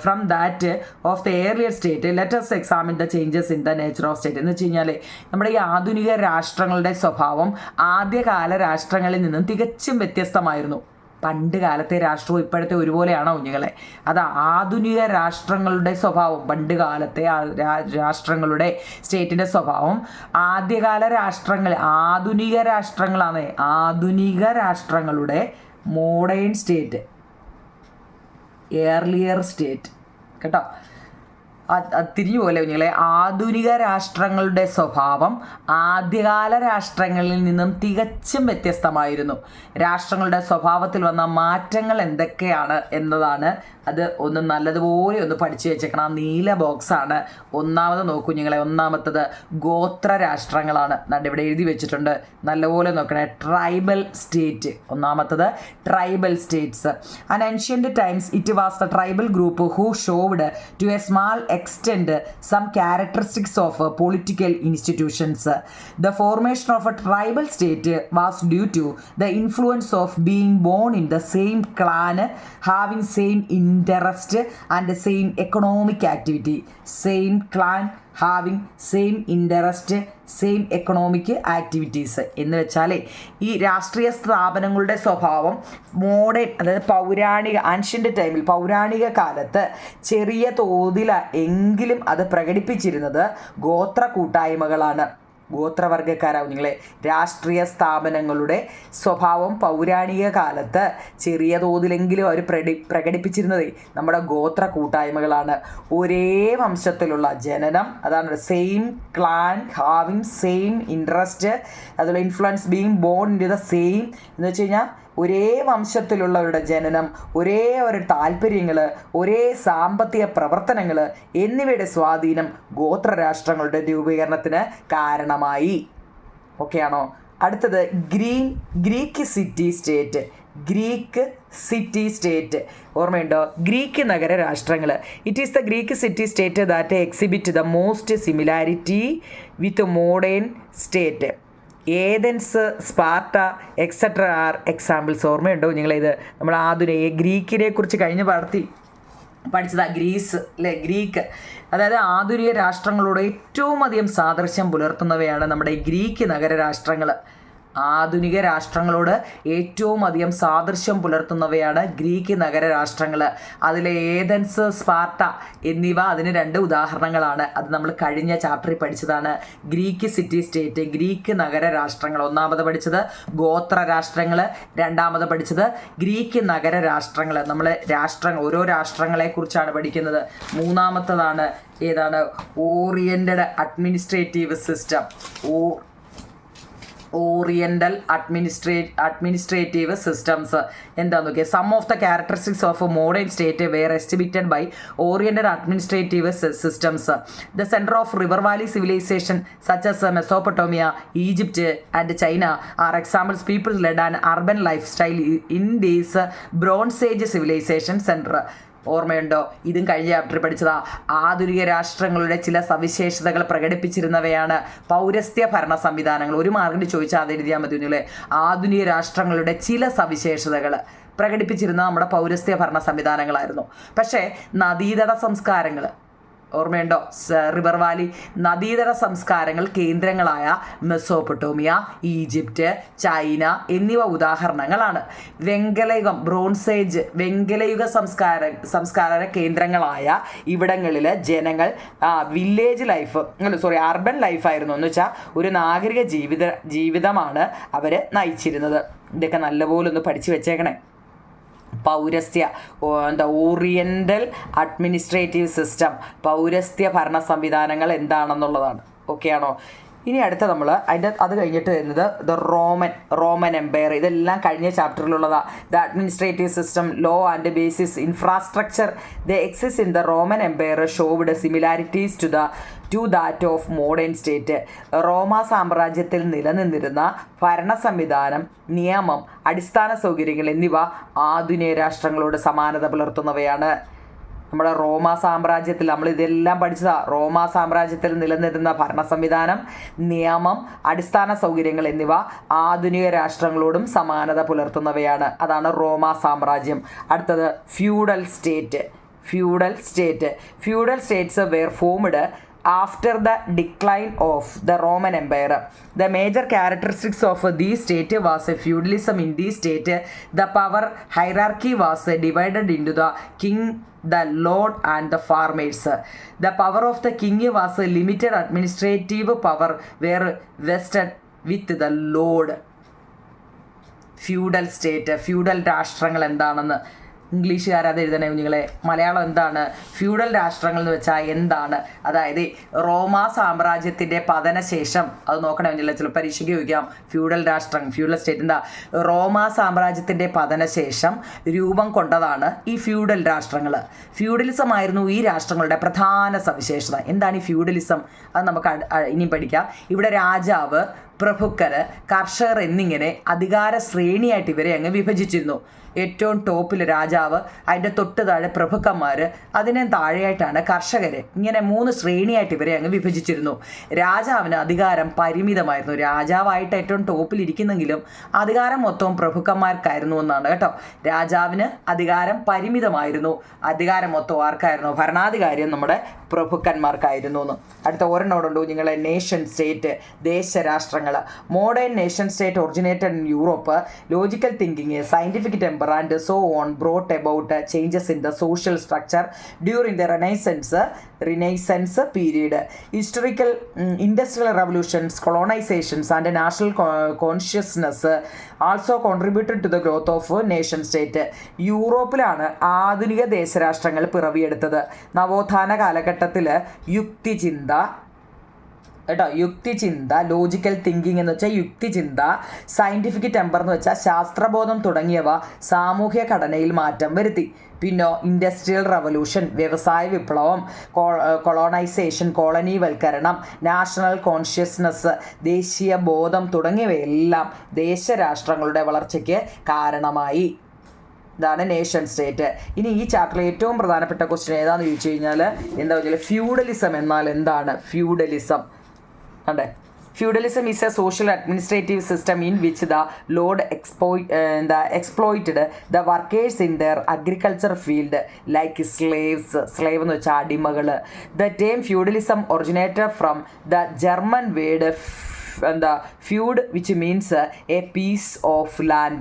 A: from that of the earlier state. Let us examine the changes in the nature of state. എന്ന് വെച്ച് കഴിഞ്ഞാൽ നമ്മുടെ ഈ ആധുനിക രാഷ്ട്രങ്ങളുടെ സ്വഭാവം ആദ്യകാല രാഷ്ട്രങ്ങളിൽ നിന്നും തികച്ചും വ്യത്യസ്തമായിരുന്നു. പണ്ട് കാലത്തെ രാഷ്ട്രവും ഇപ്പോഴത്തെ ഒരുപോലെയാണോ കുഞ്ഞുങ്ങളെ? അത് ആധുനിക രാഷ്ട്രങ്ങളുടെ സ്വഭാവം, പണ്ട് കാലത്തെ രാഷ്ട്രങ്ങളുടെ സ്റ്റേറ്റിൻ്റെ സ്വഭാവം ആദ്യകാല ആധുനിക രാഷ്ട്രങ്ങളാണ്. ആധുനിക രാഷ്ട്രങ്ങളുടെ മോഡേൺ സ്റ്റേറ്റ്, ഏർലിയർ സ്റ്റേറ്റ് കേട്ടോ. തിരിഞ്ഞു പോലെ കുഞ്ഞുങ്ങളെ, ആധുനിക രാഷ്ട്രങ്ങളുടെ സ്വഭാവം ആദ്യകാല രാഷ്ട്രങ്ങളിൽ നിന്നും തികച്ചും വ്യത്യസ്തമായിരുന്നു. രാഷ്ട്രങ്ങളുടെ സ്വഭാവത്തിൽ വന്ന മാറ്റങ്ങൾ എന്തൊക്കെയാണ് എന്നതാണ് അത് നല്ലതുപോലെ പഠിച്ചു വെച്ചേക്കണം. ആ നീല ബോക്സാണ്. ഒന്നാമത് നോക്കൂ കുഞ്ഞുങ്ങളെ, ഒന്നാമത്തത് ഗോത്ര രാഷ്ട്രങ്ങളാണ്. ഇവിടെ എഴുതി വെച്ചിട്ടുണ്ട്, നല്ലപോലെ നോക്കണേ. ട്രൈബൽ സ്റ്റേറ്റ്, ഒന്നാമത്തത് tribal States. And ancient times it was the tribal group who showed to a small extent some characteristics of political institutions. The formation of a tribal state was due to the influence of being born in the same clan, having same interest and the same economic activity. Same clan having same interest, same economic activities എന്ന് വെച്ചാലേ ഈ രാഷ്ട്രീയ സ്ഥാപനങ്ങളുടെ സ്വഭാവം modern, അതായത് പൗരാണിക കാലത്ത് ചെറിയ തോതിൽ എങ്കിലും അത് പ്രകടിപ്പിച്ചിരുന്നത് ഗോത്ര കൂട്ടായ്മകളാണ്. ഗോത്രവർഗ്ഗക്കാരാവും നിങ്ങളെ. രാഷ്ട്രീയ സ്ഥാപനങ്ങളുടെ സ്വഭാവം പൗരാണിക കാലത്ത് ചെറിയ തോതിലെങ്കിലും അവർ പ്രകടിപ്പിച്ചിരുന്നത് നമ്മുടെ ഗോത്ര കൂട്ടായ്മകളാണ്. ഒരേ വംശത്തിലുള്ള ജനനം, അതാണ് same clan having same interest, അതുപോലെ influence being born in to the same എന്ന് വെച്ച് കഴിഞ്ഞാൽ ഒരേ വംശത്തിലുള്ളവരുടെ ജനനം, ഒരേ ഒരു താല്പര്യങ്ങൾ, ഒരേ സാമ്പത്തിക പ്രവർത്തനങ്ങൾ എന്നിവയുടെ സ്വാധീനം ഗോത്രരാഷ്ട്രങ്ങളുടെ രൂപീകരണത്തിന് കാരണമായി. ഓക്കെ ആണോ? അടുത്തത് Greek city state. Greek city state ഓർമ്മയുണ്ടോ? ഗ്രീക്ക് നഗര രാഷ്ട്രങ്ങൾ. It is the Greek city state that exhibit the most similarity with modern state. Athens, Sparta etcetera are examples. ഓർമ്മയുണ്ടോ നിങ്ങളിത്? നമ്മൾ ആധുനിക ഗ്രീക്കിനെ കുറിച്ച് കഴിഞ്ഞ പഠിച്ചതാ. ഗ്രീസ് അല്ലേ, ഗ്രീക്ക്. അതായത് ആധുനിക രാഷ്ട്രങ്ങളോട് ഏറ്റവും അധികം സാദൃശ്യം പുലർത്തുന്നവയാണ് നമ്മുടെ ഗ്രീക്ക് നഗര രാഷ്ട്രങ്ങൾ. ആധുനിക രാഷ്ട്രങ്ങളോട് ഏറ്റവും അധികം സാദൃശ്യം പുലർത്തുന്നവയാണ് ഗ്രീക്ക് നഗര രാഷ്ട്രങ്ങൾ. അതിലെ ഏതൻസ്, സ്പാർട്ട എന്നിവ അതിന് 2 ഉദാഹരണങ്ങളാണ്. അത് നമ്മൾ കഴിഞ്ഞ ചാപ്റ്ററിൽ പഠിച്ചതാണ്. ഗ്രീക്ക് സിറ്റി സ്റ്റേറ്റ്, ഗ്രീക്ക് നഗര രാഷ്ട്രങ്ങൾ. ഒന്നാമത് പഠിച്ചത് ഗോത്ര രാഷ്ട്രങ്ങൾ, രണ്ടാമത് പഠിച്ചത് ഗ്രീക്ക് നഗര രാഷ്ട്രങ്ങൾ. നമ്മൾ ഓരോ രാഷ്ട്രങ്ങളെ കുറിച്ചാണ് പഠിക്കുന്നത്. മൂന്നാമത്തതാണ് ഏതാണ്? Oriented administrative system. Oriental administrative systems എന്താന്ന് നോക്കിയാൽ some of the characteristics of modern state were estimated by oriental administrative systems. The centre of river valley civilisation such as Mesopotamia, Egypt and China are examples. People led an urban lifestyle in these bronze age civilisation centre. ഓർമ്മയുണ്ടോ? ഇതും കഴിഞ്ഞ ചാപ്റ്ററിൽ പഠിച്ചതാ. ആധുനിക രാഷ്ട്രങ്ങളുടെ ചില സവിശേഷതകൾ പ്രകടിപ്പിച്ചിരുന്നവയാണ് പൗരസ്ത്യ ഭരണ സംവിധാനങ്ങൾ. ഒരു മാർക്കിന് ചോദിച്ചാൽ അത് എഴുതിയാൽ മതി കുഞ്ഞുങ്ങളെ. ആധുനിക രാഷ്ട്രങ്ങളുടെ ചില സവിശേഷതകൾ പ്രകടിപ്പിച്ചിരുന്ന നമ്മുടെ പൗരസ്ത്യ ഭരണ സംവിധാനങ്ങളായിരുന്നു. പക്ഷേ നദീതട സംസ്കാരങ്ങൾ, ഓർമ്മയുണ്ടോ? റിവർ വാലി നദീതട സംസ്കാരങ്ങൾ കേന്ദ്രങ്ങളായ മെസോപ്പൊട്ടോമിയ, ഈജിപ്റ്റ്, ചൈന എന്നിവ ഉദാഹരണങ്ങളാണ്. വെങ്കലയുഗം, ബ്രോൺസ് ഏജ്, വെങ്കലയുഗ സംസ്കാര കേന്ദ്രങ്ങളായ ഇവിടങ്ങളിൽ ജനങ്ങൾ വില്ലേജ് ലൈഫ് അർബൻ ലൈഫായിരുന്നു. എന്ന് വെച്ചാൽ ഒരു നാഗരിക ജീവിതമാണ് അവർ നയിച്ചിരുന്നത്. ഇതൊക്കെ നല്ലപോലെ ഒന്ന് പഠിച്ചു വെച്ചേക്കണേ. പൗരസ്ത്യ ഓറിയൻ്റൽ അഡ്മിനിസ്ട്രേറ്റീവ് സിസ്റ്റം, പൗരസ്ത്യ ഭരണ സംവിധാനങ്ങൾ എന്താണെന്നുള്ളതാണ്. ഓക്കെ ആണോ? ഇനി അടുത്ത നമ്മൾ അത് കഴിഞ്ഞിട്ട് വരുന്നത് റോമൻ എംപയർ. ഇതെല്ലാം കഴിഞ്ഞ ചാപ്റ്ററിലുള്ളതാണ്. The administrative system, law and basis, infrastructure the exist in the Roman empire showed similarities to that of modern state. റോമാ സാമ്രാജ്യത്തിൽ നിലനിന്നിരുന്ന ഭരണ സംവിധാനം, നിയമം, അടിസ്ഥാന സൗകര്യങ്ങൾ എന്നിവ ആധുനിക രാഷ്ട്രങ്ങളോട് സമാനത പുലർത്തുന്നവയാണ്. നമ്മുടെ റോമാ സാമ്രാജ്യത്തിൽ നമ്മൾ ഇതെല്ലാം പഠിച്ചതാണ്. റോമാ സാമ്രാജ്യത്തിൽ നിലനിന്നിരുന്ന ഭരണ സംവിധാനം, നിയമം, അടിസ്ഥാന സൗകര്യങ്ങൾ എന്നിവ ആധുനിക രാഷ്ട്രങ്ങളോടും സമാനത പുലർത്തുന്നവയാണ്. അതാണ് റോമാ സാമ്രാജ്യം. അടുത്തത് feudal states were formed after the decline of the Roman Empire. The major characteristics of these state was a feudalism. In these state, the power hierarchy was divided into the king, the lord and the farmers. The power of the king was a limited administrative power were vested with the lord. Feudal state, feudal രാഷ്ട്രങ്ങൾ എന്താണെന്ന് ഇംഗ്ലീഷുകാരത് എഴുതണേ കുഞ്ഞുങ്ങളെ. മലയാളം എന്താണ്? Feudal രാഷ്ട്രങ്ങൾ എന്ന് വെച്ചാൽ എന്താണ്? അതായത് റോമാ സാമ്രാജ്യത്തിൻ്റെ പതനശേഷം, അത് നോക്കണേ കുഞ്ഞുങ്ങളെ, ചില പരീക്ഷയ്ക്ക് ചോദിക്കാം. ഫ്യൂഡൽ സ്റ്റേറ്റ് എന്താ? റോമാ സാമ്രാജ്യത്തിൻ്റെ പതനശേഷം രൂപം കൊണ്ടതാണ് ഈ ഫ്യൂഡൽ രാഷ്ട്രങ്ങൾ. ഫ്യൂഡലിസം ആയിരുന്നു ഈ രാഷ്ട്രങ്ങളുടെ പ്രധാന സവിശേഷത. എന്താണ് ഈ ഫ്യൂഡലിസം? അത് നമുക്ക് ഇനിയും പഠിക്കാം. ഇവിടെ രാജാവ്, പ്രഭുക്കർ, കർഷകർ എന്നിങ്ങനെ അധികാര ശ്രേണിയായിട്ട് ഇവരെ അങ്ങ് വിഭജിച്ചിരുന്നു. ഏറ്റവും ടോപ്പിൽ രാജാവ്, അതിൻ്റെ തൊട്ട് താഴെ പ്രഭുക്കന്മാർ, അതിനെ താഴെയായിട്ടാണ് കർഷകർ. ഇങ്ങനെ 3 ശ്രേണിയായിട്ട് ഇവരെ അങ്ങ് വിഭജിച്ചിരുന്നു. രാജാവിന് അധികാരം പരിമിതമായിരുന്നു. രാജാവായിട്ട് ഏറ്റവും ടോപ്പിലിരിക്കുന്നെങ്കിലും അധികാരം മൊത്തവും പ്രഭുക്കന്മാർക്കായിരുന്നു എന്നാണ് കേട്ടോ. രാജാവിന് അധികാരം പരിമിതമായിരുന്നു. അധികാരം മൊത്തം ആർക്കായിരുന്നു? ഭരണാധികാരിയും നമ്മുടെ പ്രഭുക്കന്മാർക്കായിരുന്നു എന്ന്. അടുത്ത ഒരെണ്ണോടുണ്ടോ നിങ്ങളെ? നേഷൻ സ്റ്റേറ്റ്, ദേശരാഷ്ട്രങ്ങൾ. Modern nation state originated in Europe. Logical thinking, scientific temper and so on brought about changes in the social structure during the Renaissance period. Historical industrial revolutions, colonizations and national consciousness also contributed to the growth of nation state. യൂറോപ്പിലാണ് ആധുനിക ദേശരാഷ്ട്രങ്ങൾ പിറവിയെടുത്തത്. നവോത്ഥാന കാലഘട്ടത്തിൽ യുക്തിചിന്ത, logical thinking എന്ന് വെച്ചാൽ യുക്തിചിന്ത, scientific temper എന്ന് വെച്ചാൽ ശാസ്ത്രബോധം തുടങ്ങിയവ സാമൂഹ്യ ഘടനയിൽ മാറ്റം വരുത്തി. പിന്നെ ഇൻഡസ്ട്രിയൽ റവല്യൂഷൻ, വ്യവസായ വിപ്ലവം, കൊളോണൈസേഷൻ, കോളനിവൽക്കരണം, നാഷണൽ കോൺഷ്യസ്നസ്, ദേശീയ ബോധം തുടങ്ങിയവയെല്ലാം ദേശരാഷ്ട്രങ്ങളുടെ വളർച്ചയ്ക്ക് കാരണമായി. ഇതാണ് നേഷൻ സ്റ്റേറ്റ്. ഇനി ഈ ചാപ്റ്ററിൽ ഏറ്റവും പ്രധാനപ്പെട്ട ക്വസ്റ്റ്യൻ ഏതാണെന്ന് ചോദിച്ചു കഴിഞ്ഞാൽ എന്താ വെച്ചാൽ ഫ്യൂഡലിസം എന്നാൽ എന്താണ്? അതെ, Feudalism is a social administrative system in which the lord exploited the workers in their agriculture field like slaves. Slave എന്ന് വെച്ചാൽ അടിമകൾ. The term feudalism originated from the German word feud, which means a piece of land.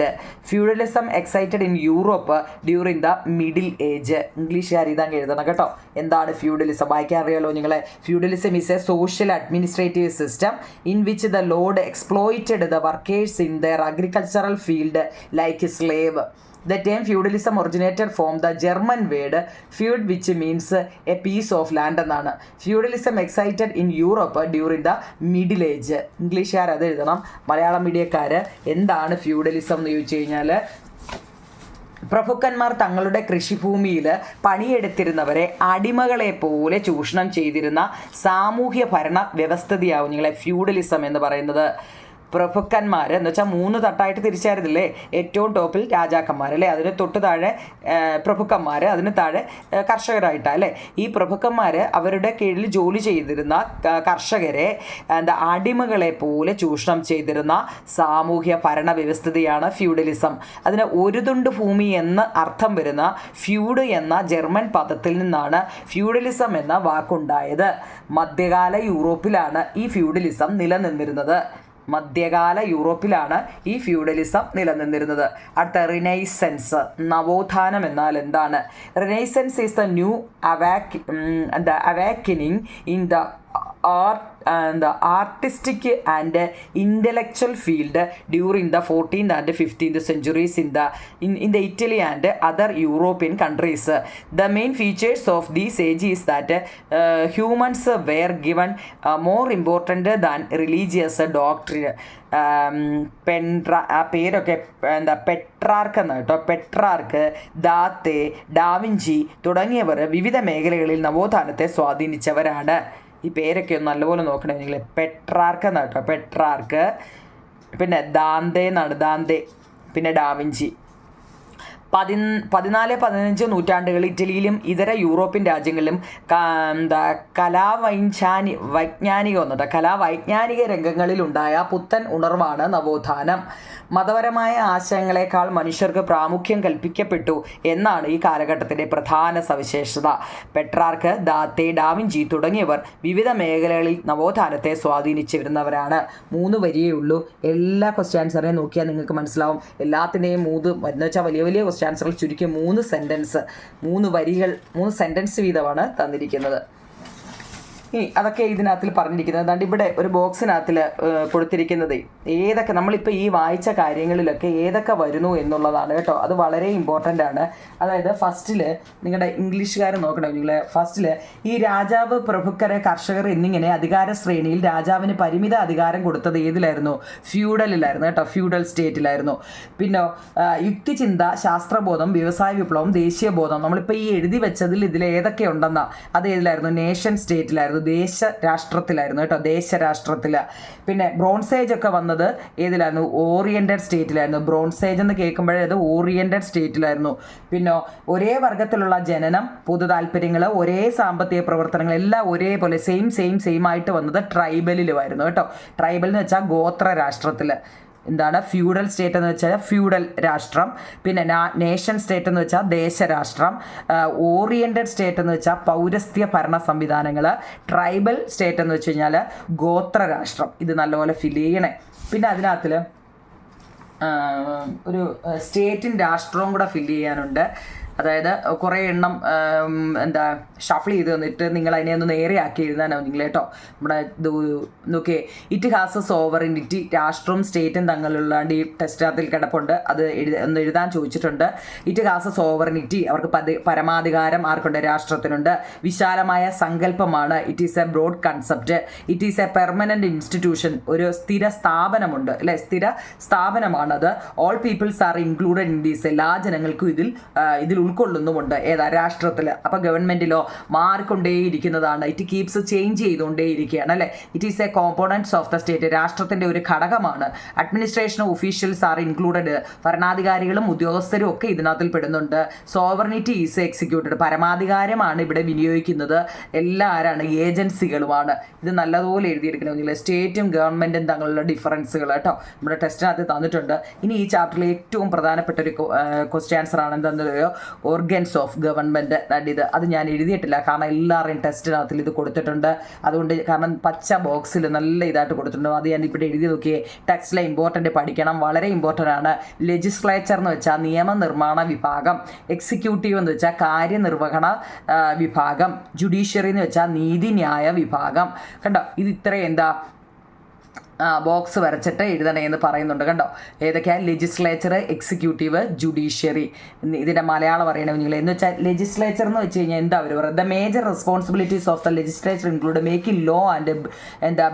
A: Feudalism excited in Europe during the Middle Age. ഇംഗ്ലീഷുകാർ ഇതങ്ങ് എഴുതണം കേട്ടോ. എന്താണ് feudalism? വായിക്കാൻ അറിയാലോ നിങ്ങളെ. Feudalism is a social administrative system in which the lord exploited the workers in their agricultural field like slave. The term feudalism originated from the German word feud, which means a piece of land എന്നാണ്. Feudalism excited in Europe during the middle age. ഇംഗ്ലീഷുകാർ അത് എഴുതണം. മലയാളം മീഡിയക്കാർ എന്താണ് feudalism എന്ന് ചോദിച്ചു കഴിഞ്ഞാൽ, പ്രഭുക്കന്മാർ തങ്ങളുടെ കൃഷിഭൂമിയിൽ പണിയെടുത്തിരുന്നവരെ അടിമകളെ പോലെ ചൂഷണം ചെയ്തിരുന്ന സാമൂഹ്യ ഭരണ വ്യവസ്ഥിതിയാവും നിങ്ങളെ ഫ്യൂഡലിസം എന്ന് പറയുന്നത്. പ്രഭുക്കന്മാർ എന്ന് വെച്ചാൽ 3 തട്ടായിട്ട് തിരിച്ചായിരുന്നില്ലേ? ഏറ്റവും ടോപ്പിൽ രാജാക്കന്മാർ അല്ലേ, അതിന് തൊട്ട് താഴെ പ്രഭുക്കന്മാർ, അതിന് താഴെ കർഷകരായിട്ടാണ് അല്ലേ. ഈ പ്രഭുക്കന്മാർ അവരുടെ കീഴിൽ ജോലി ചെയ്തിരുന്ന കർഷകരെ അടിമകളെ പോലെ ചൂഷണം ചെയ്തിരുന്ന സാമൂഹ്യ ഭരണ വ്യവസ്ഥിതിയാണ് ഫ്യൂഡലിസം. അതിന് ഒരു തുണ്ട് ഭൂമി എന്ന് അർത്ഥം വരുന്ന ഫ്യൂഡ് എന്ന ജർമ്മൻ പദത്തിൽ നിന്നാണ് ഫ്യൂഡലിസം എന്ന വാക്കുണ്ടായത്. മധ്യകാല യൂറോപ്പിലാണ് ഈ ഫ്യൂഡലിസം നിലനിന്നിരുന്നത്. മധ്യകാല യൂറോപ്പിലാണ് ഈ ഫ്യൂഡലിസം നിലനിന്നിരുന്നത്. അടുത്ത റിനൈസൻസ്, നവോത്ഥാനം എന്നാൽ എന്താണ്? Renaissance is the new awakening in the artistic and intellectual field during the 14th and 15th centuries in the Italy and other European countries. The main features of this age is that humans were given more important than religious doctrine. പേരൊക്കെ Petrarch എന്ന് കേട്ടോ. Petrarch, ദാത്തെ, da Vinci തുടങ്ങിയവർ വിവിധ മേഖലകളിൽ നവോത്ഥാനത്തെ സ്വാധീനിച്ചവരാണ്. ഈ പേരൊക്കെ ഒന്ന് നല്ലപോലെ നോക്കണേ നിങ്ങൾ. പെട്രാർക്ക് എന്ന് കേട്ടോ, പെട്രാർക്ക്. പിന്നെ ദാന്തെ എന്നാണ്, ദാന്തെ. പിന്നെ ഡാവിഞ്ചി. 14-15 നൂറ്റാണ്ടുകളിൽ ഇറ്റലിയിലും ഇതര യൂറോപ്യൻ രാജ്യങ്ങളിലും കലാവൈജ്ഞാനിക രംഗങ്ങളിലുണ്ടായ പുത്തൻ ഉണർവാണ് നവോത്ഥാനം. മതപരമായ ആശയങ്ങളെക്കാൾ മനുഷ്യർക്ക് പ്രാമുഖ്യം കൽപ്പിക്കപ്പെട്ടു എന്നാണ് ഈ കാലഘട്ടത്തിൻ്റെ പ്രധാന സവിശേഷത. പെട്രാർക്ക്, ദാത്തെ, ഡാവിഞ്ചി തുടങ്ങിയവർ വിവിധ മേഖലകളിൽ നവോത്ഥാനത്തെ സ്വാധീനിച്ചിരുന്നവരാണ്. 3 വരിയേ ഉള്ളൂ. എല്ലാ ക്വസ്റ്റ്യൻ ആൻസറിനെയും നോക്കിയാൽ നിങ്ങൾക്ക് മനസ്സിലാവും. എല്ലാത്തിൻ്റെയും 3 എന്ന് വെച്ചാൽ വലിയ വലിയ ക്വസ്റ്റ്യൻ ആൻസറിൽ ചുരുക്കി 3 സെൻറ്റൻസ്, 3 വരികൾ, 3 സെൻറ്റൻസ് വീതമാണ് തന്നിരിക്കുന്നത്. ഇനി അതൊക്കെ ഇതിനകത്തിൽ പറഞ്ഞിരിക്കുന്നത്. അതുകൊണ്ട് ഇവിടെ ഒരു ബോക്സിനകത്തിൽ കൊടുത്തിരിക്കുന്നത് ഏതൊക്കെ നമ്മളിപ്പോൾ ഈ വായിച്ച കാര്യങ്ങളിലൊക്കെ ഏതൊക്കെ വരുന്നു എന്നുള്ളതാണ് കേട്ടോ. അത് വളരെ ഇമ്പോർട്ടൻ്റ് ആണ്. അതായത് ഫസ്റ്റിൽ നിങ്ങളുടെ ഇംഗ്ലീഷുകാർ നോക്കണം. നിങ്ങൾ ഫസ്റ്റിൽ ഈ രാജാവ്, പ്രഭുക്കരെ, കർഷകർ എന്നിങ്ങനെ അധികാര ശ്രേണിയിൽ രാജാവിന് പരിമിത അധികാരം കൊടുത്തത് ഏതിലായിരുന്നു? ഫ്യൂഡലിലായിരുന്നു കേട്ടോ, ഫ്യൂഡൽ സ്റ്റേറ്റിലായിരുന്നു. പിന്നെ യുക്തിചിന്ത, ശാസ്ത്രബോധം, വ്യവസായ വിപ്ലവം, ദേശീയബോധം, നമ്മളിപ്പോൾ ഈ എഴുതി വെച്ചതിൽ ഇതിൽ ഏതൊക്കെ ഉണ്ടെന്നാ അത് ഏതിലായിരുന്നു? നേഷൻ സ്റ്റേറ്റിലായിരുന്നു, ദേശരാഷ്ട്രത്തിലായിരുന്നു കേട്ടോ, ദേശരാഷ്ട്രത്തിൽ. പിന്നെ ബ്രോൺസ് ഏജ് ഒക്കെ വന്നത് ഏതിലായിരുന്നു? ഓറിയന്റഡ് സ്റ്റേറ്റിലായിരുന്നു. ബ്രോൺസ് ഏജ് എന്ന് കേൾക്കുമ്പോഴേ അത് ഓറിയന്റഡ് സ്റ്റേറ്റിലായിരുന്നു. പിന്നെ ഒരേ വർഗത്തിലുള്ള ജനനം, പൊതു താല്പര്യങ്ങൾ, ഒരേ സാമ്പത്തിക പ്രവർത്തനങ്ങൾ എല്ലാം ഒരേപോലെ സെയിം ആയിട്ട് വന്നത് ട്രൈബലിലുമായിരുന്നു കേട്ടോ. ട്രൈബൽ എന്ന് വെച്ചാൽ ഗോത്ര രാഷ്ട്രത്തിൽ. എന്താണ് ഫ്യൂഡൽ സ്റ്റേറ്റ് എന്ന് വെച്ചാൽ ഫ്യൂഡൽ രാഷ്ട്രം. പിന്നെ നേഷൻ സ്റ്റേറ്റ് എന്ന് വെച്ചാൽ ദേശരാഷ്ട്രം. ഓറിയന്റഡ് സ്റ്റേറ്റ് എന്ന് വെച്ചാൽ പൗരസ്ത്യ ഭരണ സംവിധാനങ്ങൾ. ട്രൈബൽ സ്റ്റേറ്റ് എന്ന് വെച്ച് കഴിഞ്ഞാൽ ഗോത്ര രാഷ്ട്രം. ഇത് നല്ലപോലെ ഫില്ല് ചെയ്യണേ. പിന്നെ അതിനകത്തിൽ ഒരു സ്റ്റേറ്റും രാഷ്ട്രവും കൂടെ ഫില്ല് ചെയ്യാനുണ്ട്. അതായത് കുറേ എണ്ണം ഷഫിൾ ചെയ്ത് തന്നിട്ട് നിങ്ങൾ അതിനെ ഒന്ന് നേരെയാക്കി എഴുതാനോ നിങ്ങൾ കേട്ടോ. നമ്മുടെ ഇത് നോക്കിയേ, ഇറ്റ് ഹാസ് എ സോവറിനിറ്റി, രാഷ്ട്രവും സ്റ്റേറ്റും തമ്മിലുള്ള ഈ ടെസ്റ്റിനകത്തിൽ കിടപ്പുണ്ട്. അത് ഒന്ന് എഴുതാൻ ചോദിച്ചിട്ടുണ്ട്. ഇറ്റ് ഹാസ് എ സോവറിനിറ്റി, അവർക്ക് പരമാധികാരം ആർക്കുണ്ട്? രാഷ്ട്രത്തിനുണ്ട്. വിശാലമായ സങ്കല്പമാണ്. It is a broad concept. It is a permanent institution, ഒരു സ്ഥിര സ്ഥാപനമുണ്ട് അല്ലേ, സ്ഥിര സ്ഥാപനമാണത്. All peoples are included in these, എല്ലാ ജനങ്ങൾക്കും ഇതിൽ ഉൾക്കൊള്ളുന്നുമുണ്ട്. ഏതാ? രാഷ്ട്രത്തിൽ. അപ്പോൾ ഗവൺമെൻറ്റിലോ മാറിക്കൊണ്ടേയിരിക്കുന്നതാണ്. ഇറ്റ് കീപ്സ് ചേഞ്ച് ചെയ്തുകൊണ്ടേയിരിക്കുകയാണ് അല്ലേ. It is a components of the state, രാഷ്ട്രത്തിൻ്റെ ഒരു ഘടകമാണ്. അഡ്മിനിസ്ട്രേഷൻ ഓഫീഷ്യൽസ് ആർ ഇൻക്ലൂഡഡ്, ഭരണാധികാരികളും ഉദ്യോഗസ്ഥരും ഒക്കെ ഇതിനകത്തിൽ പെടുന്നുണ്ട്. സോവറിനിറ്റി ഈസ് എക്സിക്യൂട്ടഡ്, പരമാധികാരമാണ് ഇവിടെ വിനിയോഗിക്കുന്നത്. എല്ലാ ആരാണ്? ഏജൻസികളുമാണ്. ഇത് നല്ലതുപോലെ എഴുതിയെടുക്കണമെങ്കിൽ സ്റ്റേറ്റും ഗവൺമെൻറ്റും തമ്മിലുള്ള ഡിഫറൻസുകൾ കേട്ടോ നമ്മുടെ ടെസ്റ്റിനകത്ത് തന്നിട്ടുണ്ട്. ഇനി ഈ ചാപ്റ്ററിൽ ഏറ്റവും പ്രധാനപ്പെട്ട ഒരു ക്വസ്റ്റ്യൻ ആൻസർ ആണ് എന്താണെന്നറിയോ? Organs of government. അത് ഞാൻ എഴുതിയിട്ടില്ല, കാരണം എല്ലാവരുടെയും ടെസ്റ്റിനകത്തിൽ ഇത് കൊടുത്തിട്ടുണ്ട്. അതുകൊണ്ട് കാരണം പച്ച ബോക്സിൽ നല്ല ഇതായിട്ട് കൊടുത്തിട്ടുണ്ട്. അത് ഞാൻ ഇവിടെ എഴുതി നോക്കിയേ. ടെക്സ്റ്റിലെ ഇമ്പോർട്ടൻ്റ് പഠിക്കണം, വളരെ ഇമ്പോർട്ടൻ്റ് ആണ്. ലെജിസ്ലേച്ചർ എന്ന് വെച്ചാൽ നിയമനിർമ്മാണ വിഭാഗം, എക്സിക്യൂട്ടീവ് എന്ന് വെച്ചാൽ കാര്യനിർവഹണ വിഭാഗം, ജുഡീഷ്യറി എന്ന് വെച്ചാൽ നീതിന്യായ വിഭാഗം. കണ്ടോ, ഇത് ഇത്രയും ബോക്സ് വരച്ചിട്ട് എഴുതണേ എന്ന് പറയുന്നുണ്ട് കണ്ടോ. ഏതൊക്കെയാണ്? Legislature, executive, judiciary. ഇതിൻ്റെ മലയാളം പറയണേ നിങ്ങൾ. എന്ന് വെച്ചാൽ ലെജിസ്ലേച്ചർ എന്ന് വെച്ച് കഴിഞ്ഞാൽ എന്താ അവർ പറയുക? The major responsibilities of the legislature include making law and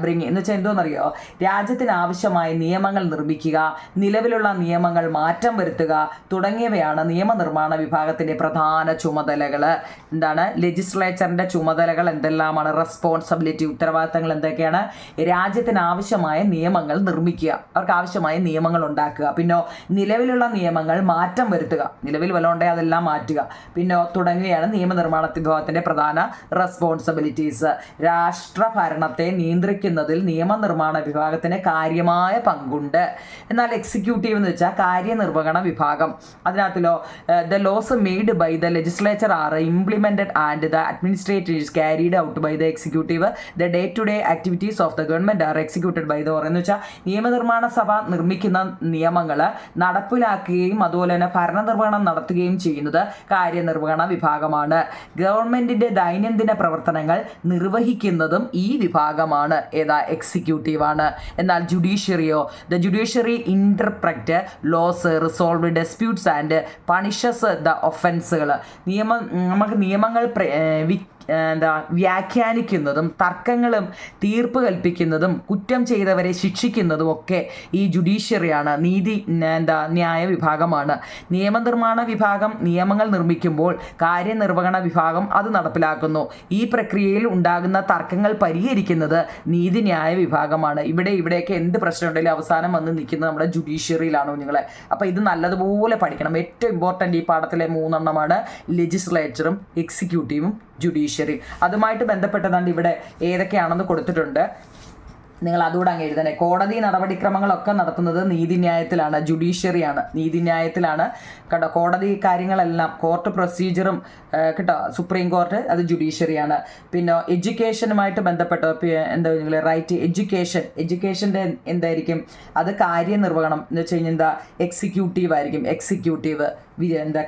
A: bring. എന്ന് വെച്ചാൽ എന്തോന്നറിയോ? രാജ്യത്തിന് ആവശ്യമായ നിയമങ്ങൾ നിർമ്മിക്കുക, നിലവിലുള്ള നിയമങ്ങൾ മാറ്റം വരുത്തുക തുടങ്ങിയവയാണ് നിയമനിർമ്മാണ വിഭാഗത്തിൻ്റെ പ്രധാന ചുമതലകൾ. എന്താണ് ലെജിസ്ലേച്ചറിൻ്റെ ചുമതലകൾ? എന്തെല്ലാമാണ്? റെസ്പോൺസിബിലിറ്റി, ഉത്തരവാദിത്തങ്ങൾ എന്തൊക്കെയാണ്? രാജ്യത്തിന് ആവശ്യമായ ആവശ്യമായ നിയമങ്ങൾ നിർമ്മിക്കുക, അവർക്ക് ആവശ്യമായ നിയമങ്ങൾ ഉണ്ടാക്കുക. പിന്നോ നിലവിലുള്ള നിയമങ്ങൾ മാറ്റം വരുത്തുക, നിലവിൽ വല്ലതും ഉണ്ടെങ്കിൽ അതെല്ലാം മാറ്റുക. പിന്നോ തുടങ്ങിയാണ് നിയമനിർമ്മാണ വിഭാഗത്തിൻ്റെ പ്രധാന റെസ്പോൺസിബിലിറ്റീസ്. രാഷ്ട്രഭരണത്തെ നിയന്ത്രിക്കുന്നതിൽ നിയമനിർമ്മാണ വിഭാഗത്തിന് കാര്യമായ പങ്കുണ്ട്. എന്നാൽ എക്സിക്യൂട്ടീവ് എന്ന് വെച്ചാൽ കാര്യനിർവഹണ വിഭാഗം. അതിനകത്തിലോ the laws made by the legislature are implemented and the administrative carried out by the executive. The day to day activities of the government are executed by the എന്ന് വെച്ചാൽ നിയമനിർമ്മാണ സഭ നിർമ്മിക്കുന്ന നിയമങ്ങൾ നടപ്പിലാക്കുകയും അതുപോലെ തന്നെ ഭരണനിർവഹണം നടത്തുകയും ചെയ്യുന്നത് കാര്യനിർവഹണ വിഭാഗമാണ്. ഗവൺമെന്റിന്റെ ദൈനംദിന പ്രവർത്തനങ്ങൾ നിർവഹിക്കുന്നതും ഈ വിഭാഗമാണ്. ഏതാ? എക്സിക്യൂട്ടീവാണ്. എന്നാൽ ജുഡീഷ്യറിയോ? The judiciary interpret laws, resolve disputes and punishes the ഒഫൻസുകൾ. നമുക്ക് നിയമങ്ങൾ വ്യാഖ്യാനിക്കുന്നതും തർക്കങ്ങളും തീർപ്പ് കൽപ്പിക്കുന്നതും കുറ്റം ചെയ്തവരെ ശിക്ഷിക്കുന്നതും ഒക്കെ ഈ ജുഡീഷ്യറിയാണ്, ന്യായ വിഭാഗമാണ്. നിയമനിർമ്മാണ വിഭാഗം നിയമങ്ങൾ നിർമ്മിക്കുമ്പോൾ കാര്യനിർവഹണ വിഭാഗം അത് നടപ്പിലാക്കുന്നു. ഈ പ്രക്രിയയിൽ ഉണ്ടാകുന്ന തർക്കങ്ങൾ പരിഹരിക്കുന്നത് നീതിന്യായ വിഭാഗമാണ്. ഇവിടെയൊക്കെ എന്ത് പ്രശ്നം ഉണ്ടെങ്കിലും അവസാനം വന്ന് നിൽക്കുന്നത് നമ്മുടെ ജുഡീഷ്യറിയിലാണോ നിങ്ങളെ? അപ്പോൾ ഇത് നല്ലതുപോലെ പഠിക്കണം. ഏറ്റവും ഇമ്പോർട്ടൻ്റ് ഈ പാഠത്തിലെ 3 എണ്ണമാണ് ലെജിസ്ലേച്ചറും എക്സിക്യൂട്ടീവും ജുഡീഷ്യറി. അതുമായിട്ട് ബന്ധപ്പെട്ടതാണ് ഇവിടെ ഏതൊക്കെയാണെന്ന് കൊടുത്തിട്ടുണ്ട്. നിങ്ങൾ അതുകൂടെ അങ്ങ് എഴുതണേ. കോടതി നടപടിക്രമങ്ങളൊക്കെ നടത്തുന്നത് നീതിന്യായത്തിലാണ്, ജുഡീഷ്യറിയാണ്, നീതിന്യായത്തിലാണ് കേട്ടോ. കോടതി കാര്യങ്ങളെല്ലാം കോർട്ട് പ്രൊസീജിയറും കേട്ടോ, സുപ്രീം കോർട്ട് അത് ജുഡീഷ്യറിയാണ്. പിന്നെ എഡ്യൂക്കേഷനുമായിട്ട് ബന്ധപ്പെട്ട് എന്താ നിങ്ങൾ റൈറ്റ് എഡ്യൂക്കേഷൻ്റെ എന്തായിരിക്കും? അത് കാര്യനിർവഹണം എന്ന് വെച്ച് കഴിഞ്ഞാൽ എന്താ? എക്സിക്യൂട്ടീവ് ആയിരിക്കും. എക്സിക്യൂട്ടീവ്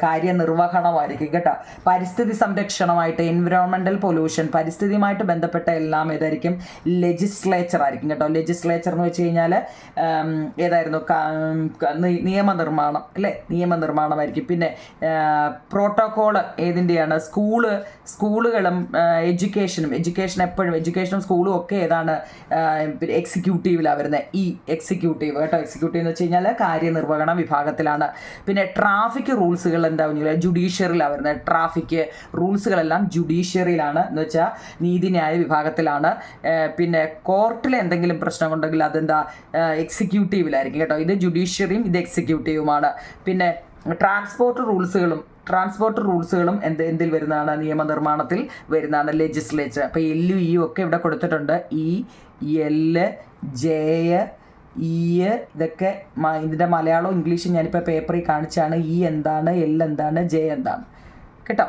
A: കാര്യനിർവഹണമായിരിക്കും കേട്ടോ. പരിസ്ഥിതി സംരക്ഷണമായിട്ട് എൻവിറോൺമെൻ്റൽ പൊല്യൂഷൻ, പരിസ്ഥിതിയുമായിട്ട് ബന്ധപ്പെട്ട എല്ലാം ഏതായിരിക്കും? ലെജിസ്ലേച്ചർ ആയിരിക്കും കേട്ടോ. ലെജിസ്ലേച്ചർ എന്ന് വെച്ച് കഴിഞ്ഞാൽ ഏതായിരുന്നു? നിയമനിർമ്മാണം അല്ലേ? നിയമനിർമ്മാണമായിരിക്കും. പിന്നെ പ്രോട്ടോക്കോള് ഏതിൻ്റെയാണ്? സ്കൂളുകളും എഡ്യൂക്കേഷൻ എപ്പോഴും എഡ്യൂക്കേഷനും സ്കൂളും ഒക്കെ ഏതാണ്? എക്സിക്യൂട്ടീവിലാണ് വരുന്നത്. ഈ എക്സിക്യൂട്ടീവ് കേട്ടോ. എക്സിക്യൂട്ടീവ് എന്ന് വെച്ച് കഴിഞ്ഞാൽ കാര്യനിർവഹണ വിഭാഗത്തിലാണ്. പിന്നെ ട്രാഫിക് റൂൾസുകൾ എന്താ ജുഡീഷ്യറിയിലാണ് വരുന്നത്. ട്രാഫിക് റൂൾസുകളെല്ലാം ജുഡീഷ്യറിയിലാണ് എന്ന് വെച്ചാൽ നീതിന്യായ വിഭാഗത്തിലാണ്. പിന്നെ കോർട്ടിൽ എന്തെങ്കിലും പ്രശ്നം ഉണ്ടെങ്കിൽ അതെന്താ? എക്സിക്യൂട്ടീവിലായിരിക്കും കേട്ടോ. ഇത് ജുഡീഷ്യറിയും ഇത് എക്സിക്യൂട്ടീവുമാണ്. പിന്നെ ട്രാൻസ്പോർട്ട് റൂൾസുകളും എന്തിൽ വരുന്നതാണ്? നിയമനിർമ്മാണത്തിൽ വരുന്നതാണ്, ലെജിസ്ലേച്ചർ. അപ്പോൾ എല്ലും ഇയും ഒക്കെ ഇവിടെ കൊടുത്തിട്ടുണ്ട്. ഇ, എൽ, ജെ, ഇ ഇതൊക്കെ ഇതിൻ്റെ മലയാളവും ഇംഗ്ലീഷും ഞാനിപ്പോൾ പേപ്പറിൽ കാണിച്ചാണ്. ഇ എന്താണ്, എൽ എന്താണ്, ജെ എന്താണ് കേട്ടോ.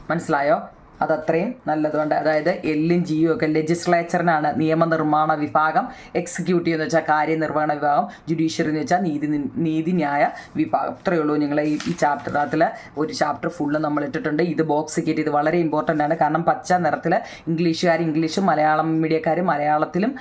A: മനസ്സിലായോ? അതത്രയും നല്ലതുകൊണ്ട്. അതായത് എല്ലും ജിയും ഒക്കെ ലെജിസ്ലേച്ചറിനാണ് നിയമനിർമ്മാണ വിഭാഗം, എക്സിക്യൂട്ടീവ് എന്ന് വെച്ചാൽ കാര്യനിർവഹണ വിഭാഗം, ജുഡീഷ്യറി എന്ന് വെച്ചാൽ നീതിന്യായ വിഭാഗം. ഇത്രയേ ഉള്ളൂ. നിങ്ങൾ ഈ ചാപ്റ്ററിനകത്തിൽ ഒരു ചാപ്റ്റർ ഫുള്ള് നമ്മൾ ഇട്ടിട്ടുണ്ട്. ഇത് ബോക്സ് കയറ്റി, ഇത് വളരെ ഇമ്പോർട്ടൻ്റ് ആണ്. കാരണം പച്ച നിറത്തിൽ ഇംഗ്ലീഷുകാർ ഇംഗ്ലീഷും മലയാളം മീഡിയക്കാർ മലയാളത്തിലും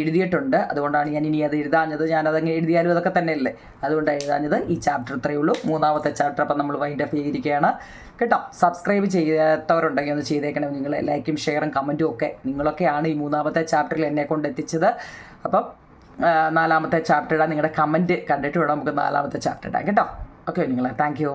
A: എഴുതിയിട്ടുണ്ട്. അതുകൊണ്ടാണ് ഞാൻ ഇനി അത് എഴുതാഞ്ഞത്. ഞാനതങ്ങനെ എഴുതിയാലും അതൊക്കെ തന്നെയല്ലേ, അതുകൊണ്ടാണ് എഴുതാഞ്ഞത്. ഈ ചാപ്റ്റർ ഇത്രയേ ഉള്ളൂ. 3ാമത്തെ ചാപ്റ്റർ അപ്പം നമ്മൾ വൈൻഡപ്പ് ചെയ്തിരിക്കുകയാണ് കേട്ടോ. സബ്സ്ക്രൈബ് ചെയ്യാത്തവരുണ്ടെങ്കിൽ ഒന്ന് ചെയ്തേക്കണം. നിങ്ങൾ ലൈക്കും ഷെയറും കമൻറ്റും ഒക്കെ നിങ്ങളൊക്കെയാണ് ഈ 3ാമത്തെ ചാപ്റ്ററിൽ എന്നെ കൊണ്ട് എത്തിച്ചത്. അപ്പം 4ാമത്തെ ചാപ്റ്റർ ഇടാൻ നിങ്ങളുടെ കമൻറ്റ് കണ്ടിട്ട് വേണം നമുക്ക് 4ാമത്തെ ചാപ്റ്റർ ഇടാം കേട്ടോ. ഓക്കെ നിങ്ങളെ താങ്ക് യു.